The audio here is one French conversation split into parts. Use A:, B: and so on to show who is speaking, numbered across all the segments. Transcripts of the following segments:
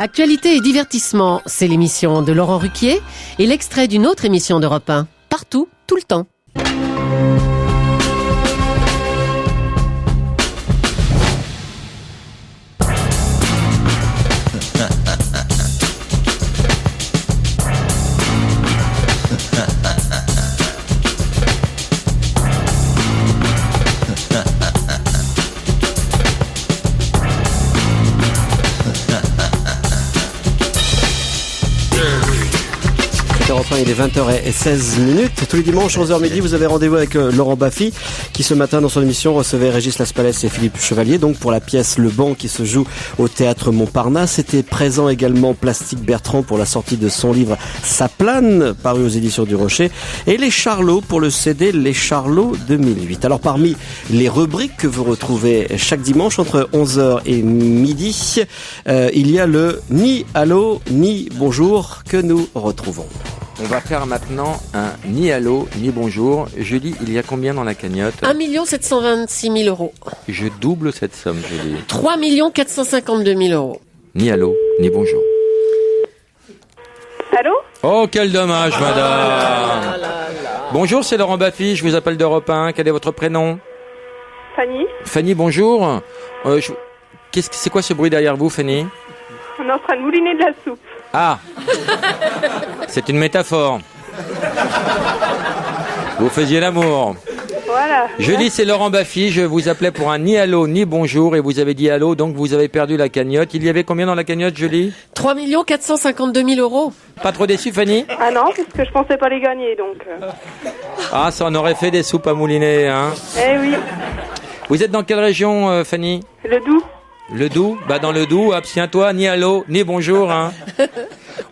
A: Actualité et divertissement, c'est l'émission de Laurent Ruquier et l'extrait d'une autre émission d'Europe 1. Partout, tout le temps.
B: Europe 1, il est 20h16. Tous les dimanches, 11h midi, vous avez rendez-vous avec Laurent Baffy, qui ce matin, dans son émission, recevait Régis Laspalès et Philippe Chevalier, donc pour la pièce Le Banc qui se joue au Théâtre Montparnasse. C'était présent également Plastique Bertrand pour la sortie de son livre Ça plane, paru aux éditions du Rocher, et Les Charlots pour le CD Les Charlots 2008. Alors parmi les rubriques que vous retrouvez chaque dimanche entre 11h et midi, il y a le Ni Allô, Ni Bonjour que nous retrouvons.
C: On va faire maintenant un ni allô, ni bonjour. Julie, il y a combien dans la cagnotte ?
A: 1 726 000 euros.
C: Je double cette somme, Julie.
A: 3 452 000 euros.
C: Ni allô, ni bonjour.
D: Allô ?
C: Oh, quel dommage, madame. Bonjour, c'est Laurent Baffy, je vous appelle d'Europe 1. Quel est votre prénom ?
D: Fanny ?
C: Fanny, bonjour. C'est quoi ce bruit derrière vous, Fanny ?
D: On est en train de mouliner de la soupe.
C: Ah, c'est une métaphore. Vous faisiez l'amour.
D: Voilà.
C: Julie, c'est Laurent Baffy. Je vous appelais pour un ni allô, ni bonjour. Et vous avez dit allô, donc vous avez perdu la cagnotte. Il y avait combien dans la cagnotte, Julie ?
A: 3 452 000 euros.
C: Pas trop déçu, Fanny ?
D: Ah non, parce que je pensais pas les gagner, donc...
C: Ah, ça en aurait fait des soupes à mouliner, hein.
D: Eh oui.
C: Vous êtes dans quelle région, Fanny ?
D: Le Doubs.
C: Le Doubs ? Bah, dans le Doubs, abstiens-toi, ni allô, ni bonjour, hein.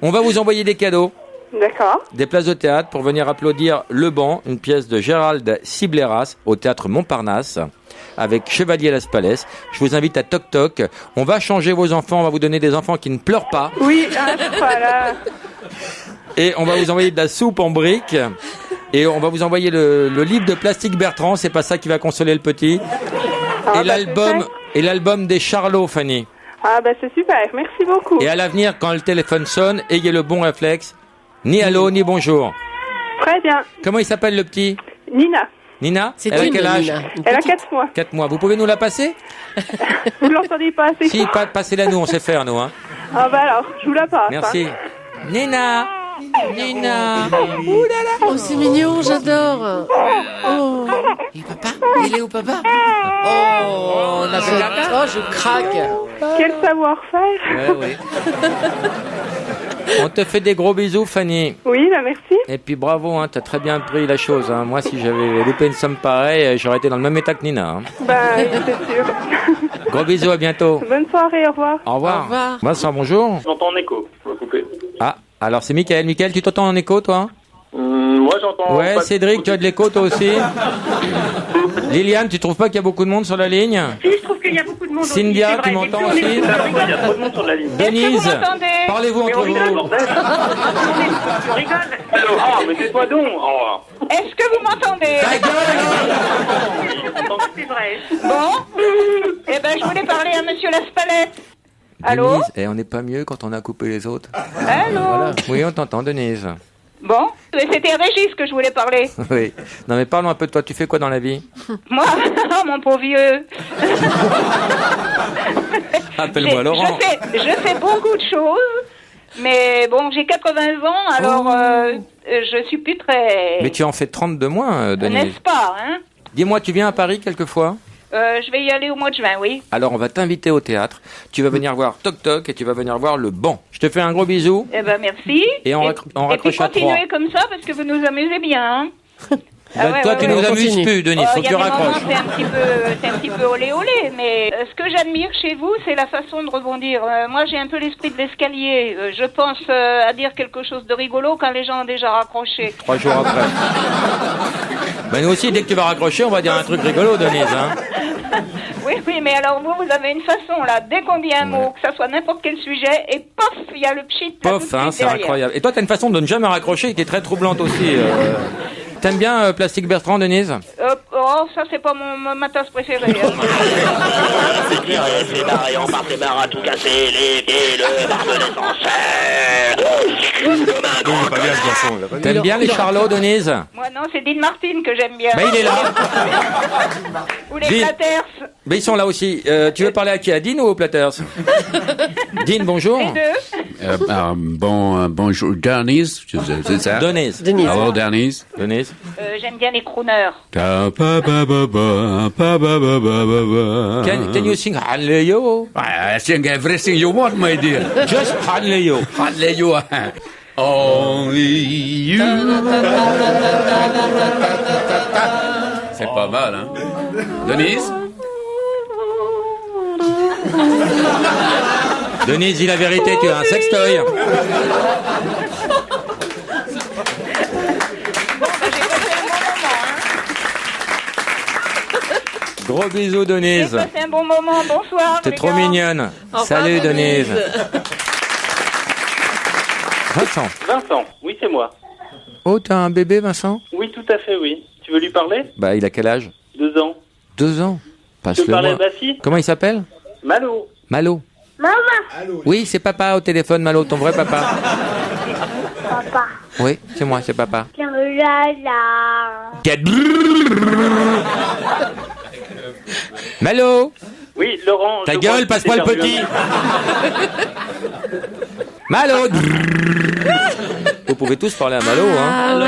C: On va vous envoyer des cadeaux.
D: D'accord.
C: Des places de théâtre pour venir applaudir Le Banc, une pièce de Gérald Cibleras au Théâtre Montparnasse avec Chevalier Laspalès. Je vous invite à Toc Toc. On va changer vos enfants, on va vous donner des enfants qui ne pleurent pas.
D: Oui, voilà.
C: Et on va vous envoyer de la soupe en briques. Et on va vous envoyer le livre de Plastique Bertrand, c'est pas ça qui va consoler le petit. Et l'album des Charlots, Fanny.
D: Ah bah c'est super, merci beaucoup.
C: Et à l'avenir, quand le téléphone sonne, ayez le bon réflexe. Ni allô, ni bonjour.
D: Très bien.
C: Comment il s'appelle le petit ?
D: Nina.
C: Nina ?
A: C'est
C: Elle a
A: une,
C: quel âge ?
A: Nina.
D: Elle a 4 mois.
C: 4 mois. Vous pouvez nous la passer ?
D: Vous l'entendez pas assez
C: Si,
D: fort.
C: passez-la nous, on sait faire nous. Hein.
D: Ah bah alors, je vous la passe.
C: Merci. Nina. Nina.
D: Ouh là là.
A: Oh, c'est mignon, j'adore. Oh. Et papa ? Il est où, papa ? Oh, je craque.
D: Quel savoir-faire.
C: Ouais. On te fait des gros bisous, Fanny.
D: Oui, bah merci.
C: Et puis bravo, hein, t'as très bien pris la chose. Hein. Moi, si j'avais loupé une somme pareille, j'aurais été dans le même état que Nina. Hein.
D: Bah oui, c'est sûr.
C: Gros bisous, à bientôt.
D: Bonne soirée, au revoir.
C: Au revoir.
A: Au revoir.
C: Vincent, bonjour.
E: J'entends en écho, je vais couper.
C: Ah, alors c'est Mickaël. Mickaël, tu t'entends en écho, toi ?
E: Moi j'entends...
C: Ouais,
E: pas-
C: Cédric, tu as de l'écho, toi aussi. Liliane, tu trouves pas qu'il y a beaucoup de monde sur la ligne ?
F: Si, je trouve qu'il y a beaucoup de monde.
C: Cynthia, tu m'entends aussi ?
E: Il y a trop de monde sur la ligne.
C: Denise,
F: Est-ce que vous m'entendez ?
C: parlez-vous entre vous.
E: Bordel.
F: Je rigole.
E: Allô, ah, mais tais-toi donc. Oh.
F: Est-ce que vous m'entendez ? C'est vrai. Bon. Eh ben, je voulais parler à Monsieur Laspalès. Allô ?
C: Denise, on n'est pas mieux quand on a coupé les autres.
F: Allô ?
C: Oui, on t'entend, Denise.
F: Bon. C'était à Régis que je voulais parler.
C: Oui. Non, mais parlons un peu de toi. Tu fais quoi dans la vie ?
F: Moi, mon pauvre vieux.
C: Appelle-moi Laurent.
F: Je fais beaucoup de choses. Mais bon, j'ai 80 ans, alors je suis plus très...
C: Mais tu en fais 30 de moins, Denise.
F: N'est-ce pas, hein ?
C: Dis-moi, tu viens à Paris quelquefois ?
F: Je vais y aller au mois de juin, oui.
C: Alors, on va t'inviter au théâtre. Tu vas venir voir Toc Toc et tu vas venir voir Le Banc. Je te fais un gros bisou.
F: Eh ben, merci.
C: Et on raccroche
F: puis
C: à 3.
F: continuez comme ça, parce que vous nous amusez bien, hein.
C: Toi, tu nous
A: on
C: amuses
A: continue.
C: plus, Denise. Faut
F: Il
C: que
F: y
C: tu
F: a des moments,
C: raccroches.
F: c'est un petit peu olé olé, mais ce que j'admire chez vous, c'est la façon de rebondir. Moi, j'ai un peu l'esprit de l'escalier. Je pense à dire quelque chose de rigolo quand les gens ont déjà raccroché.
C: 3 jours après. Ben, nous aussi, dès que tu vas raccrocher, on va dire un truc rigolo, Denise. Hein.
F: Oui, mais alors vous avez une façon, là, dès qu'on dit un mot, que ça soit n'importe quel sujet, et pof, il y a le pchit. là, tout
C: Pof,
F: de
C: hein,
F: suite
C: c'est
F: derrière.
C: incroyable. Et toi, t'as une façon de ne jamais raccrocher qui est très troublante aussi. T'aimes bien Plastique Bertrand, Denise ?
F: Oh, ça, c'est pas ma tasse préférée. Hein.
E: C'est clair, c'est barré, on part, c'est barre à tout casser, les pieds, le barbe d'essentiel.
G: Pas bien ce garçon.
C: T'aimes bien les Charlots, Denise?
F: Moi, non, c'est Dean Martin que j'aime bien.
C: Bah, il est là.
F: Ou les
C: Dean.
F: Platters.
C: Mais ils sont là aussi. Tu veux parler à qui? À Dean ou aux Platters? Dean, bonjour.
F: Les deux.
H: Bonjour, Denise, c'est ça?
C: Denise.
H: Hello, Denise.
C: Denise.
F: J'aime bien les crooners.
C: Can you sing Hallelujah?
H: I sing everything you want, my dear.
C: Just Hallelujah.
H: Hallelujah. Only you. C'est pas mal, hein? Denise?
C: Denise, dis la vérité, tu as un sextoy. Gros bisous, Denise.
F: J'ai passé un bon moment. Bonsoir.
C: T'es
F: les
C: trop
F: gars.
C: mignonne. Salut, Denise. Vincent.
E: Vincent, oui, c'est moi.
C: Oh, t'as un bébé, Vincent?
E: Oui, tout à fait, oui. Tu veux lui parler?
C: Bah, il a quel âge?
E: 2 ans.
C: 2 ans.
E: Tu veux parler à
C: Passe-le-moi.
E: ma fille?
C: Comment il s'appelle?
E: Malo.
C: Malo.
D: Maman.
C: Oui, c'est papa au téléphone, Malo, ton vrai papa.
D: Papa.
C: Oui, c'est moi, c'est papa. Malo,
E: Oui, Laurent.
C: ta
E: je
C: gueule,
E: crois que
C: passe-moi le
E: t'es
C: petit.
E: perdu.
C: Malo. Vous pouvez tous parler à Malo, hein.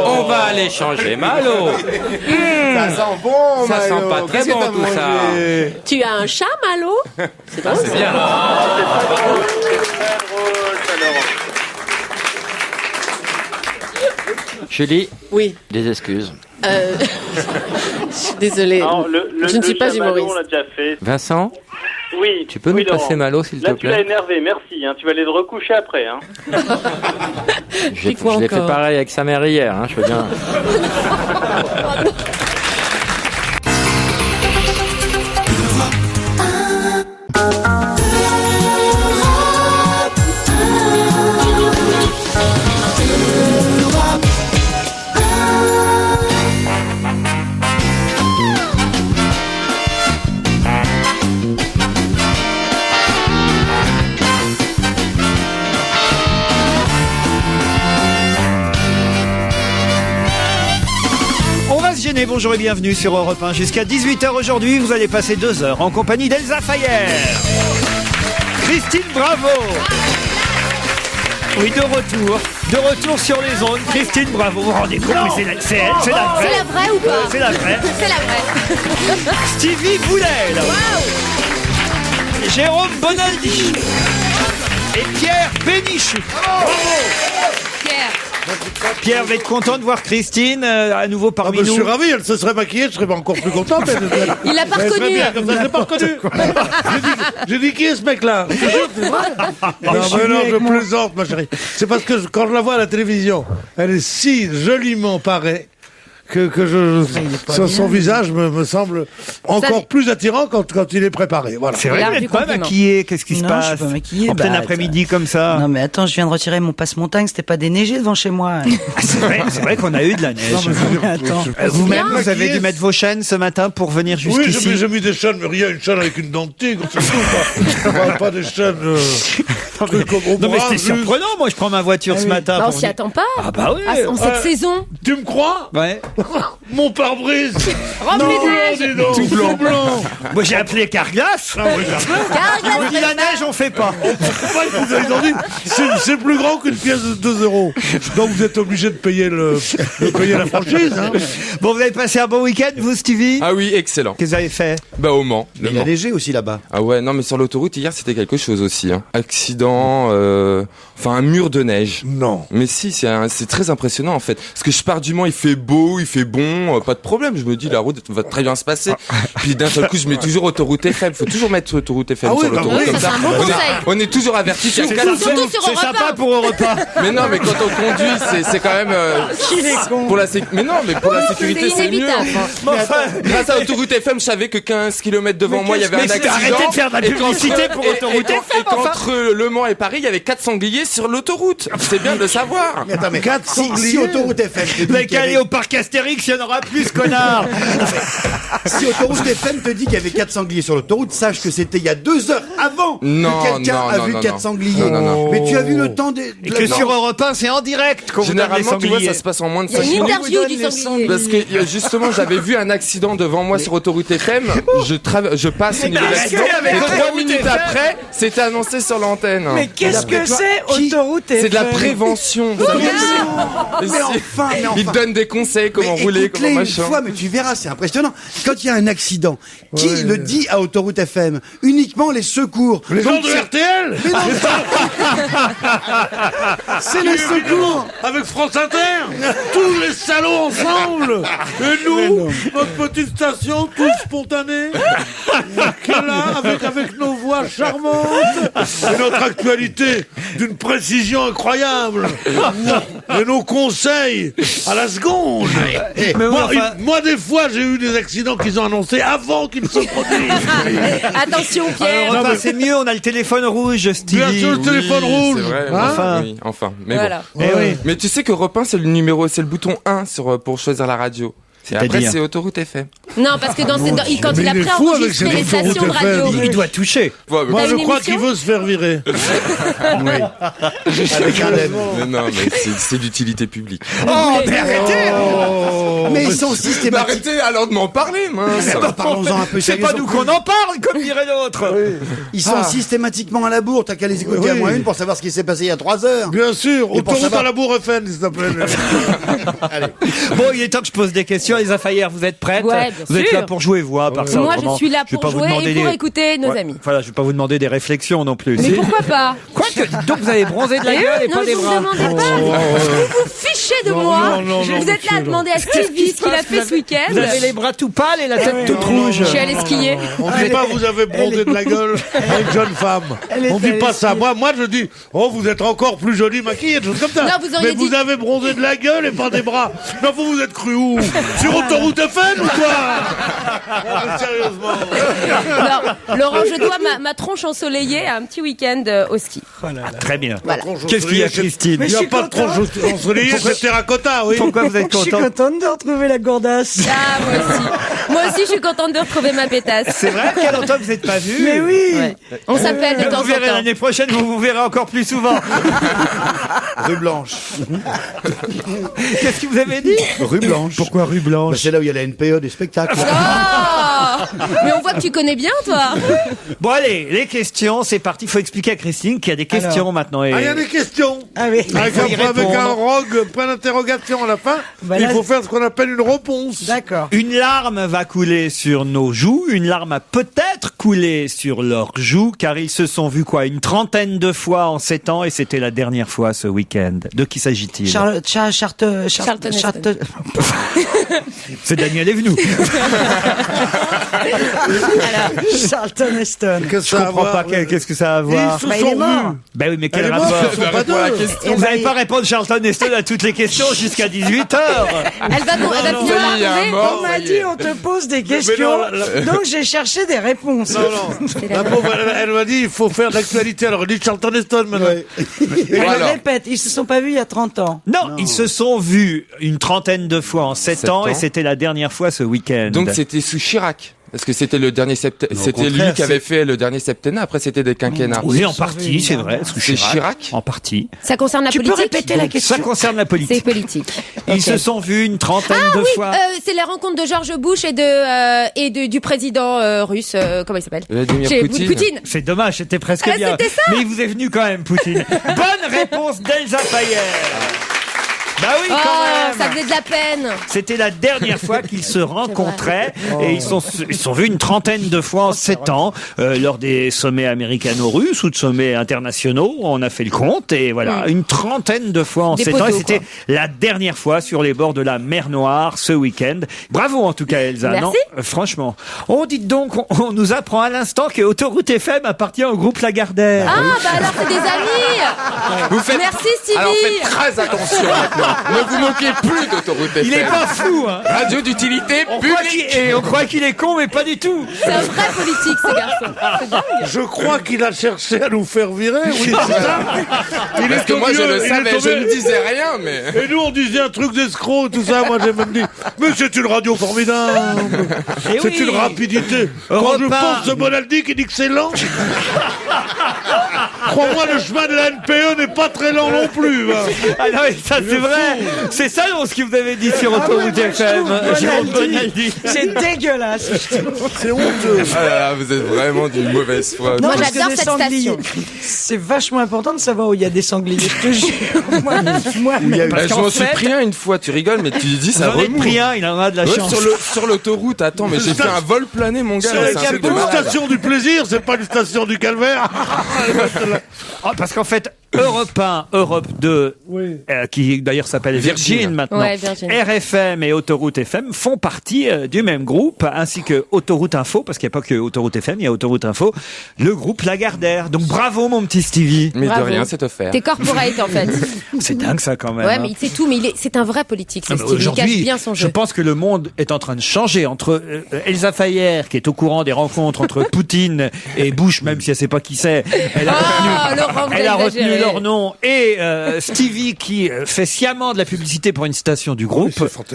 C: On va aller changer Malo.
G: Ça sent bon,
C: Ça sent
G: Malo.
C: pas très
G: Qu'est-ce que
C: bon,
G: t'as
C: tout ça.
G: mangé?
I: Tu as un chat, Malo? C'est drôle, ça.
C: bien.
E: Très drôle, ça, Laurent.
C: Julie,
I: Oui.
C: des excuses.
I: Je suis désolée.
E: Non,
I: Je ne suis pas
E: chat Malo,
I: humoriste.
E: on l'a déjà fait.
C: Vincent,
E: Oui.
C: tu peux
E: oui,
C: nous passer
E: Laurent.
C: Malo, s'il te
E: Là, tu l'as
C: plaît?
E: énervé, merci. Hein. Tu vas aller te recoucher après. Hein.
C: Je
I: quoi
C: l'ai fait
I: encore
C: pareil avec sa mère hier, hein, je veux bien.
J: Bonjour et bienvenue sur Europe 1. Jusqu'à 18h aujourd'hui, vous allez passer 2 heures en compagnie d'Elsa Fayer, Christine Bravo. Oui, de retour sur les ondes. Christine Bravo, vous vous rendez compte, mais c'est elle, c'est la vraie.
I: C'est la vraie ou pas?
J: C'est la vraie.
I: C'est la vraie.
J: Stevie Boulet. Jérôme Bonaldi. Et Pierre Bénichou. Pierre, vous êtes content de voir Christine à nouveau parmi nous?
K: Je suis ravi, elle se serait maquillée, je serais encore plus content.
I: Il l'a pas reconnu.
K: Comme ça, je l'ai pas reconnu. J'ai dit, qui est ce mec-là? Je te jure, c'est vrai. Non, mais non, je plaisante, ma chérie. C'est parce que quand je la vois à la télévision, elle est si joliment parée que son visage me semble encore plus attirant quand il est préparé. Voilà.
J: C'est vrai, vous n'êtes pas maquillé. Qu'est-ce qui se passe?
L: Je suis pas maquillée.
J: En plein après-midi comme ça.
L: Non mais attends, je viens de retirer mon passe-montagne, c'était pas déneigé devant chez moi.
J: Ah, c'est vrai qu'on a eu de la neige.
L: Attends.
J: Vous-même, vous avez dû mettre vos chaînes ce matin pour venir jusqu'ici?
K: Oui, j'ai mis des chaînes, mais rien, une chaîne avec une dent de tigre, c'est tout. Pas des chaînes...
J: Non mais c'était surprenant, moi je prends ma voiture ce matin.
I: Bah, on s'y attend pas.
J: Ah bah oui.
I: En cette saison.
K: Tu me crois?
J: Ouais.
K: Mon pare-brise.
I: Rempli de neige.
K: Tout blanc.
J: Moi j'ai appelé Carglass. Ils m'ont dit la neige on fait pas.
K: Ils ont dit c'est plus grand qu'une pièce de 2 €. Donc vous êtes obligé de payer la franchise. Hein.
J: Bon, vous avez passé un bon week-end vous, Stevie?
G: Ah oui, excellent.
J: Qu'est-ce que vous avez fait?
G: Bah au Mans.
M: Mais il a neigé aussi là-bas.
G: Ah ouais, non mais sur l'autoroute hier c'était quelque chose aussi. Hein. Accident, Enfin, un mur de neige.
K: Non.
G: Mais si, c'est très impressionnant en fait. Parce que je pars du Mans, il fait beau, il fait bon, pas de problème. Je me dis, la route va très bien se passer. Puis d'un seul coup, je mets toujours autoroute FM. Faut toujours mettre autoroute FM sur l'autoroute. Comme ça, on est toujours averti qu'il y a
J: C'est sympa pour Europe 1.
G: Mais non, mais quand on conduit, c'est quand même pour la mais non, mais pour la sécurité, c'est mieux. Grâce à autoroute FM, je savais que 15 km devant moi, il y avait un accident.
J: Arrêtez de faire de la publicité pour autoroute FM.
G: Et qu'entre Le Mans et Paris, il y avait 4 sangliers sur l'autoroute. C'est bien de le savoir.
M: Mais attends, mais si autoroute FM te dit
J: Vous n'avez qu'à aller au parc Astérix, il y en aura plus, connard.
M: Si autoroute FM te dit qu'il y avait 4 sangliers sur l'autoroute, sache que c'était il y a 2 heures avant que quelqu'un a vu 4 sangliers. Mais tu as vu le temps
J: et que sur Europe 1, c'est en direct qu'on vous donne les
G: Généralement, tu vois,
J: sangliers.
G: ça se passe en moins de 5
I: Il y a une
G: minutes.
I: interview du sanglier.
G: Parce que justement, j'avais vu un accident devant moi sur autoroute FM. Je passe au niveau de l'accident. Et 3 minutes après, c'était annoncé sur l'antenne.
L: Mais qu'est-ce que c'est autoroute FM?
G: C'est de la prévention.
M: Mais enfin.
G: Ils te donnent des conseils, comment rouler, comment machin.
M: Une fois, mais tu verras, c'est impressionnant. Quand il y a un accident, qui le dit à autoroute FM? Uniquement les secours.
K: Les gens de RTL.
M: Mais non, c'est les secours.
K: Avec France Inter. Tous les salauds ensemble. Et nous, notre petite station, tous spontanés. Qui est là, avec nos voix charmantes. Et notre actualité d'une précision incroyable. Et nos conseils à la seconde. Moi, des fois, j'ai eu des accidents qu'ils ont annoncés avant qu'ils se produisent.
I: Attention, Pierre.
J: Alors, c'est mieux, on a le téléphone rouge, Stevie.
K: Bien sûr, le téléphone rouge.
G: C'est vrai,
K: Hein
G: enfin. Mais
I: Voilà.
G: bon. Mais tu sais que Europe 1, c'est le bouton 1 pour choisir la radio. Et après, c'est autoroute FM.
I: Non, parce que quand il a
K: il est fou avec
I: préenregistré
K: cette
I: les stations de
K: autoroute
I: radio.
K: FM.
J: Il doit toucher.
G: Ouais,
K: Moi,
I: T'as
K: je
I: une
K: crois
I: émission
K: qu'il veut se faire virer.
M: Avec un M.
G: Mais non, mais c'est d'utilité publique.
J: Oh, mais arrêtez.
M: Mais ils sont
G: Mais
M: systématiques.
G: arrêtez alors de m'en parler, mince.
M: Parlons-en un peu
J: C'est pas nous qu'on en parle, comme dirait l'autre.
M: Ils sont systématiquement à la bourre. T'as qu'à les écouter à moins une pour savoir ce qui s'est passé il y a 3 heures.
K: Bien sûr,
M: Et pour
K: autoroute
M: savoir-
K: à la Bourg FM, s'il te plaît.
J: Bon, il est temps que je pose des questions. Les affaires, vous êtes prêtes?
I: Ouais, bien
J: Vous êtes
I: sûr.
J: là pour jouer, vous, à part ça.
I: Moi, je
J: autrement,
I: suis là
J: vais
I: pour
J: pas vous
I: jouer
J: demander
I: et pour
J: des-
I: écouter nos
J: Ouais,
I: amis.
J: Voilà, je vais pas vous demander des réflexions non plus.
I: Mais pourquoi pas?
J: Quoique, dites donc, vous avez bronzé de la gueule et
I: Non,
J: pas
I: mais
J: des
I: vous me
J: bras.
I: demandez pas. Vous vous fichez de moi.
K: non,
I: Vous êtes là à
K: monsieur,
I: demander à Stevie ce qu'il a fait ce week-end.
J: Vous avez les bras tout pâles et la tête toute rouge.
I: Je suis allée skier.
K: On dit pas vous avez bronzé de la gueule avec jeune femme. On dit pas ça. Moi je dis vous êtes encore plus jolie maquillée, des choses comme ça.
I: Non, vous auriez
K: Mais vous
I: dit-
K: avez bronzé de la gueule et pas des bras. Non, vous êtes cru où? Sur autoroute FM ou quoi? Non, sérieusement.
I: Non, Laurent, je dois ma tronche ensoleillée à un petit week-end au ski.
J: Très bien.
I: Voilà.
J: Qu'est-ce qu'il y a, Christine?
K: Il n'y a pas de tronche ensoleillée, c'est terracotta, oui.
J: Pourquoi vous êtes content?
L: contente de retrouver la gourdasse.
I: Ah, moi aussi. Moi aussi, je suis contente de retrouver ma pétasse.
J: C'est vrai qu'il y a longtemps que vous n'êtes pas vus.
L: Mais oui.
I: Ouais. On s'appelle de temps
J: Vous
I: en
J: verrez
I: temps.
J: l'année prochaine, vous vous verrez encore plus souvent.
M: Rue Blanche.
J: Qu'est-ce que vous avez dit?
M: Rue Blanche.
J: Pourquoi rue Blanche?
M: C'est là où il y a la NPE des spectacles.
I: Oh, mais on voit que tu connais bien, toi.
J: Bon allez, les questions, c'est parti. Il faut expliquer à Christine qu'il y a des questions maintenant. Et...
K: Ah, il y a des questions.
L: Ah oui.
K: Avec
J: faut y
K: un
J: répondre.
K: rogue, point d'interrogation à la fin.
L: Bah
K: Il
L: là,
K: faut faire ce qu'on appelle une réponse.
L: D'accord.
J: Une larme va couler sur nos joues, une larme a peut-être coulé sur leurs joues, car ils se sont vus quoi, une 30aine de fois en 7 ans, et c'était la dernière fois ce week-end. De qui s'agit-il?
I: Charlton
J: C'est Daniel Evenou.
L: Charlton Heston.
K: Qu'est-ce
J: Je
K: que ça a à
J: comprends
K: voir?
J: pas, qu'est-ce que ça a à voir?
K: Ils se
L: Bah, il
K: sont
L: est mort.
K: vus.
J: Ben oui, mais
K: Elle
J: quel
K: est morte,
J: rapport?
K: ils sont pas deux.
J: Vous n'allez pas répondre Charlton Heston à toutes les questions jusqu'à 18h.
I: Elle va finir par trouver.
L: On m'a dit on te pose des questions, donc j'ai cherché des réponses.
K: La pauvre, elle m'a dit il faut faire de l'actualité. Alors, elle dit Charlton Heston maintenant.
L: Et je répète, ils se sont pas vus il y a 30 ans.
J: Non, ils se sont vus une 30aine de fois en 7 ans, et
G: ans.
J: c'était la dernière fois ce week-end.
G: Donc c'était sous Chirac. Parce que c'était le dernier c'était lui
M: contraire,
G: qui avait fait le dernier septennat. Après c'était des quinquennats.
J: Oui, en partie, c'est vrai. Sous
G: C'est Chirac.
J: En partie.
I: Ça concerne la
L: Tu peux
I: politique.
L: répéter la question?
J: Ça concerne la
I: C'est
J: politique.
I: politique.
J: Ils se sont vus une trentaine de fois.
I: C'est la rencontre de George Bush et du président russe. Comment il s'appelle?
G: Vladimir Poutine.
J: C'est dommage, c'était presque
I: Ah,
J: bien.
I: c'était ça.
J: Mais il vous est venu quand même, Poutine. Bonne réponse d'Elsa Fayer. Bah oui, quand même.
I: Ça faisait de la peine.
J: C'était la dernière fois qu'ils se rencontraient et ils sont vus une trentaine de fois en 7 ans lors des sommets américano-russes ou de sommets internationaux. On a fait le compte et voilà, une trentaine de fois en 7 ans. Et c'était la dernière fois sur les bords de la mer Noire ce week-end. Bravo en tout cas Elsa.
I: Merci.
J: Non, franchement. On dit donc, on nous apprend à l'instant que Autoroute FM appartient au groupe Lagardère.
I: Ah, bah alors c'est des amis. Merci Stevie.
G: Alors faites très attention maintenant. Ne vous moquez plus d'Autoroute FM.
J: Il est pas fou, hein.
G: Radio d'utilité publique.
J: On croit qu'il est con, mais pas du tout.
I: C'est un vrai politique, ce garçon. C'est dingue.
K: Je crois qu'il a cherché à nous faire virer, oui, c'est ça.
G: Parce que moi je le savais, je ne disais rien, mais...
K: Et nous on disait un truc d'escroc, tout ça, moi j'ai même dit, mais c'est une radio formidable. C'est une rapidité. Quand je pense de Bonaldi qui dit que c'est lent, crois-moi, le chemin de la NPE n'est pas très lent non plus.
J: Ah non, mais ça c'est vrai. C'est ça ce que vous avez dit sur Autoroute FM. Jérôme Bonaldi.
L: C'est dégueulasse.
K: C'est honteux.
G: Ah là là, vous êtes vraiment d'une mauvaise foi.
I: Moi,
L: parce que
I: j'adore
L: les
I: cette
L: sangliers,
I: station.
L: C'est vachement important de savoir où il y a des sangliers. Je te jure. Moi,
G: Je m'en suis pris un une fois, tu rigoles, mais tu dis ça
J: J'en ai
G: remue.
J: pris un, il en a de la chance.
G: Sur l'autoroute, attends, mais j'ai fait un vol plané, mon gars.
K: C'est une station du plaisir, c'est pas une station du calvaire.
J: Parce qu'en fait, Europe 1, Europe 2, qui d'ailleurs s'appelle Virgin maintenant,
I: Ouais, Virgin.
J: RFM et Autoroute FM font partie du même groupe, ainsi que Autoroute Info, parce qu'il n'y a pas que Autoroute FM, il y a Autoroute Info, le groupe Lagardère. Donc bravo mon petit Stevie.
G: Mais
I: Bravo.
G: de rien, c'est offert.
I: T'es corporate en fait.
J: C'est dingue ça quand même.
I: Ouais,
J: hein.
I: mais il sait tout, mais c'est un vrai politique, c'est
J: Ah, mais
I: Stevie. Il cache
J: aujourd'hui,
I: bien son
J: je
I: jeu.
J: pense que le monde est en train de changer entre Elsa Fayer, qui est au courant des rencontres entre Poutine et Bush, même si elle sait pas qui c'est. Elle a retenu leur nom. Et Stevie, qui fait sciemment de la publicité pour une station du groupe.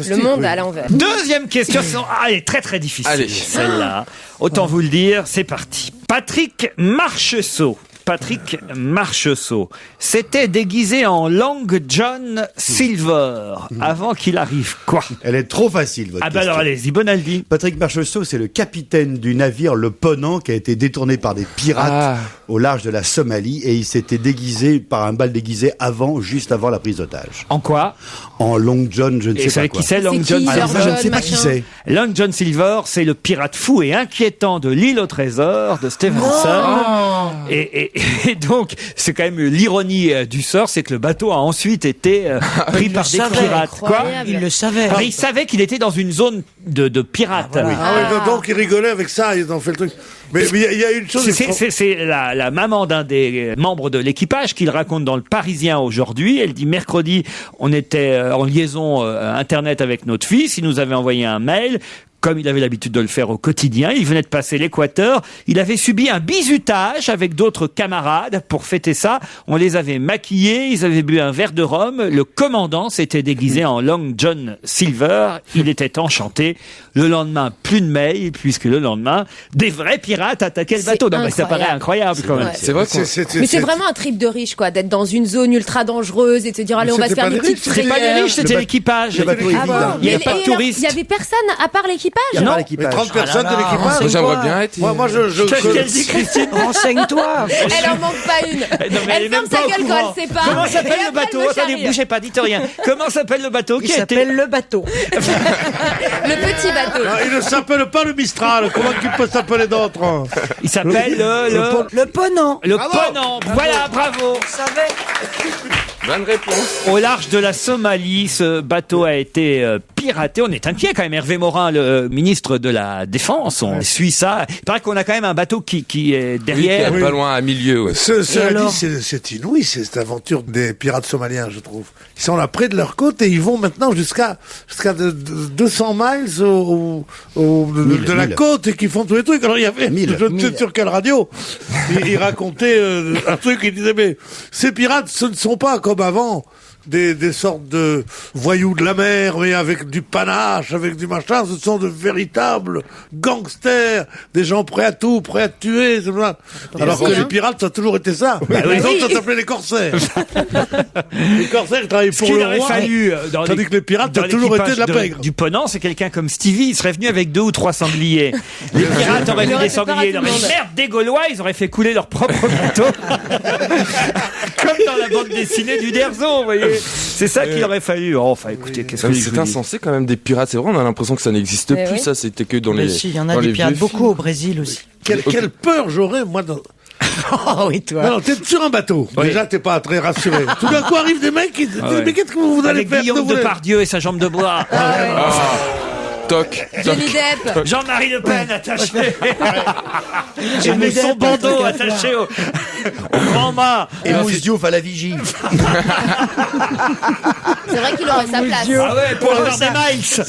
I: Le monde à l'envers.
J: Deuxième question. Elle est très très difficile.
G: Allez.
J: Celle-là. Autant vous le dire, c'est parti. Patrick Marcheseau. Patrick Marcheseau s'était déguisé en Long John Silver avant qu'il arrive quoi?
M: Elle est trop facile, votre
J: Ah bah alors
M: question.
J: allez-y, Bonaldi.
M: Patrick Marcheseau, c'est le capitaine du navire Le Ponant qui a été détourné par des pirates au large de la Somalie et il s'était déguisé par un bal déguisé juste avant la prise d'otage.
J: En quoi?
M: En Long John, je ne
J: Et
M: sais
J: vous savez
M: pas quoi.
J: qui c'est, Long
I: C'est
J: John
I: qui,
M: Alors
I: Sir
M: ça, je ne
I: John,
M: sais pas qui
I: machin
M: c'est.
J: Long John Silver, c'est le pirate fou et inquiétant de l'île au trésor de Stevenson. Et donc, c'est quand même l'ironie du sort, c'est que le bateau a ensuite été pris par des pirates. Quoi?
L: Il le savait.
J: Alors, il savait qu'il était dans une zone de pirates.
K: Ah ouais, donc il rigolait avec ça, ils ont fait le truc. Mais il y a une chose...
J: C'est la maman d'un des membres de l'équipage qui le raconte dans le Parisien aujourd'hui. Elle dit mercredi, on était en liaison internet avec notre fils. Il nous avait envoyé un mail. Comme il avait l'habitude de le faire au quotidien, il venait de passer l'Équateur. Il avait subi un bizutage avec d'autres camarades pour fêter ça. On les avait maquillés, ils avaient bu un verre de rhum. Le commandant s'était déguisé en Long John Silver. Il était enchanté. Le lendemain, plus de mail, puisque le lendemain, des vrais pirates attaquaient le bateau. Non, mais ça paraît incroyable quand même.
G: C'est vrai
I: Mais c'est vraiment un trip de riche, quoi, d'être dans une zone ultra dangereuse et de se dire, allez, on va se faire des petites
J: C'était pas les riches, c'était l'équipage.
M: Le bateau est vide.
J: Il n'y avait pas de
I: Il
J: touristes.
I: y avait personne à part l'équipage.
M: Il y a
J: Non.
M: pas l'équipage.
K: 30 personnes de l'équipage.
G: Moi, j'aimerais bien être...
K: Moi,
J: Qu'est-ce qu'elle dit, Christine?
L: Renseigne-toi.
I: Elle en manque pas une.
J: Non, mais
I: Elle
J: est
I: ferme
J: même
I: sa
J: pas au
I: gueule
J: courant.
I: quand elle sait pas.
J: Comment
I: Et
J: s'appelle
I: après,
J: le bateau?
I: elle me
J: Attendez,
I: charrie.
J: bougez pas, dites rien. Comment s'appelle le bateau
L: Il
J: qui a été...
L: s'appelle le bateau.
I: Le petit bateau.
K: Non, il ne s'appelle pas le Mistral. Comment il peut s'appeler d'autre?
J: Il s'appelle
L: Le Ponant.
J: le Ponant. Voilà, bravo.
L: Vous savez.
G: Bonne réponse.
J: Au large de la Somalie, ce bateau a été piraté. On est inquiet quand même. Hervé Morin, le ministre de la Défense, on suit ça. Il paraît qu'on a quand même un bateau qui est derrière.
G: Pas loin, à milieu, ouais.
K: Cela dit, c'est inouï, cette aventure des pirates somaliens, je trouve. Ils sont là près de leur côte et ils vont maintenant jusqu'à 200 miles de la côte et qui font tous les trucs. Alors il y avait, je ne sais sur quelle radio, il racontait un truc, il disait, mais ces pirates, ce ne sont pas comme avant. Des sortes de voyous de la mer, mais avec du panache, avec du machin, ce sont de véritables gangsters, des gens prêts à tout, prêts à tuer, c'est ça. Alors que les pirates, ça a toujours été ça. Les autres, ça s'appelait les corsaires. Les corsaires, ils travaillaient pour le roi. Tandis que les pirates, ça a toujours été de la pègre.
J: Du Ponant, c'est quelqu'un comme Stevie, il serait venu avec 2 ou 3 sangliers. Les pirates auraient vu des sangliers, ils auraient dit merde, des Gaulois, ils auraient fait couler leur propre bateau. Comme dans la bande dessinée du Derzo, vous voyez. C'est ça qu'il aurait fallu. Oh, enfin, écoutez, qu'est-ce que je
G: C'est
J: vous dis.
G: insensé quand même des pirates. C'est vrai, on a l'impression que ça n'existe
L: Eh
G: plus.
L: oui.
G: Ça, c'était que dans
L: Mais
G: les.
L: si, il y en a
G: dans
L: des
G: les
L: pirates
G: vieux
L: beaucoup au Brésil aussi.
K: Quelle peur j'aurais, moi, dans...
L: Oh oui, toi.
K: Non, t'es sur un bateau.
J: Oui.
K: Déjà, t'es pas très rassuré. Tout d'un coup, arrivent des mecs qui disent, mais qu'est-ce que vous allez
J: Avec
K: faire
J: Guillaume Depardieu et sa jambe de bois.
G: Toc.
I: Johnny Depp.
J: Jean-Marie Le Pen attaché.
L: Johnny
J: Avec son
L: Depp,
J: bandeau
L: un truc à
J: attaché au grand mât.
M: Et Mousse Diouf à la vigie.
I: C'est vrai qu'il aurait sa place.
J: Ah ouais, pour l'heure des mics.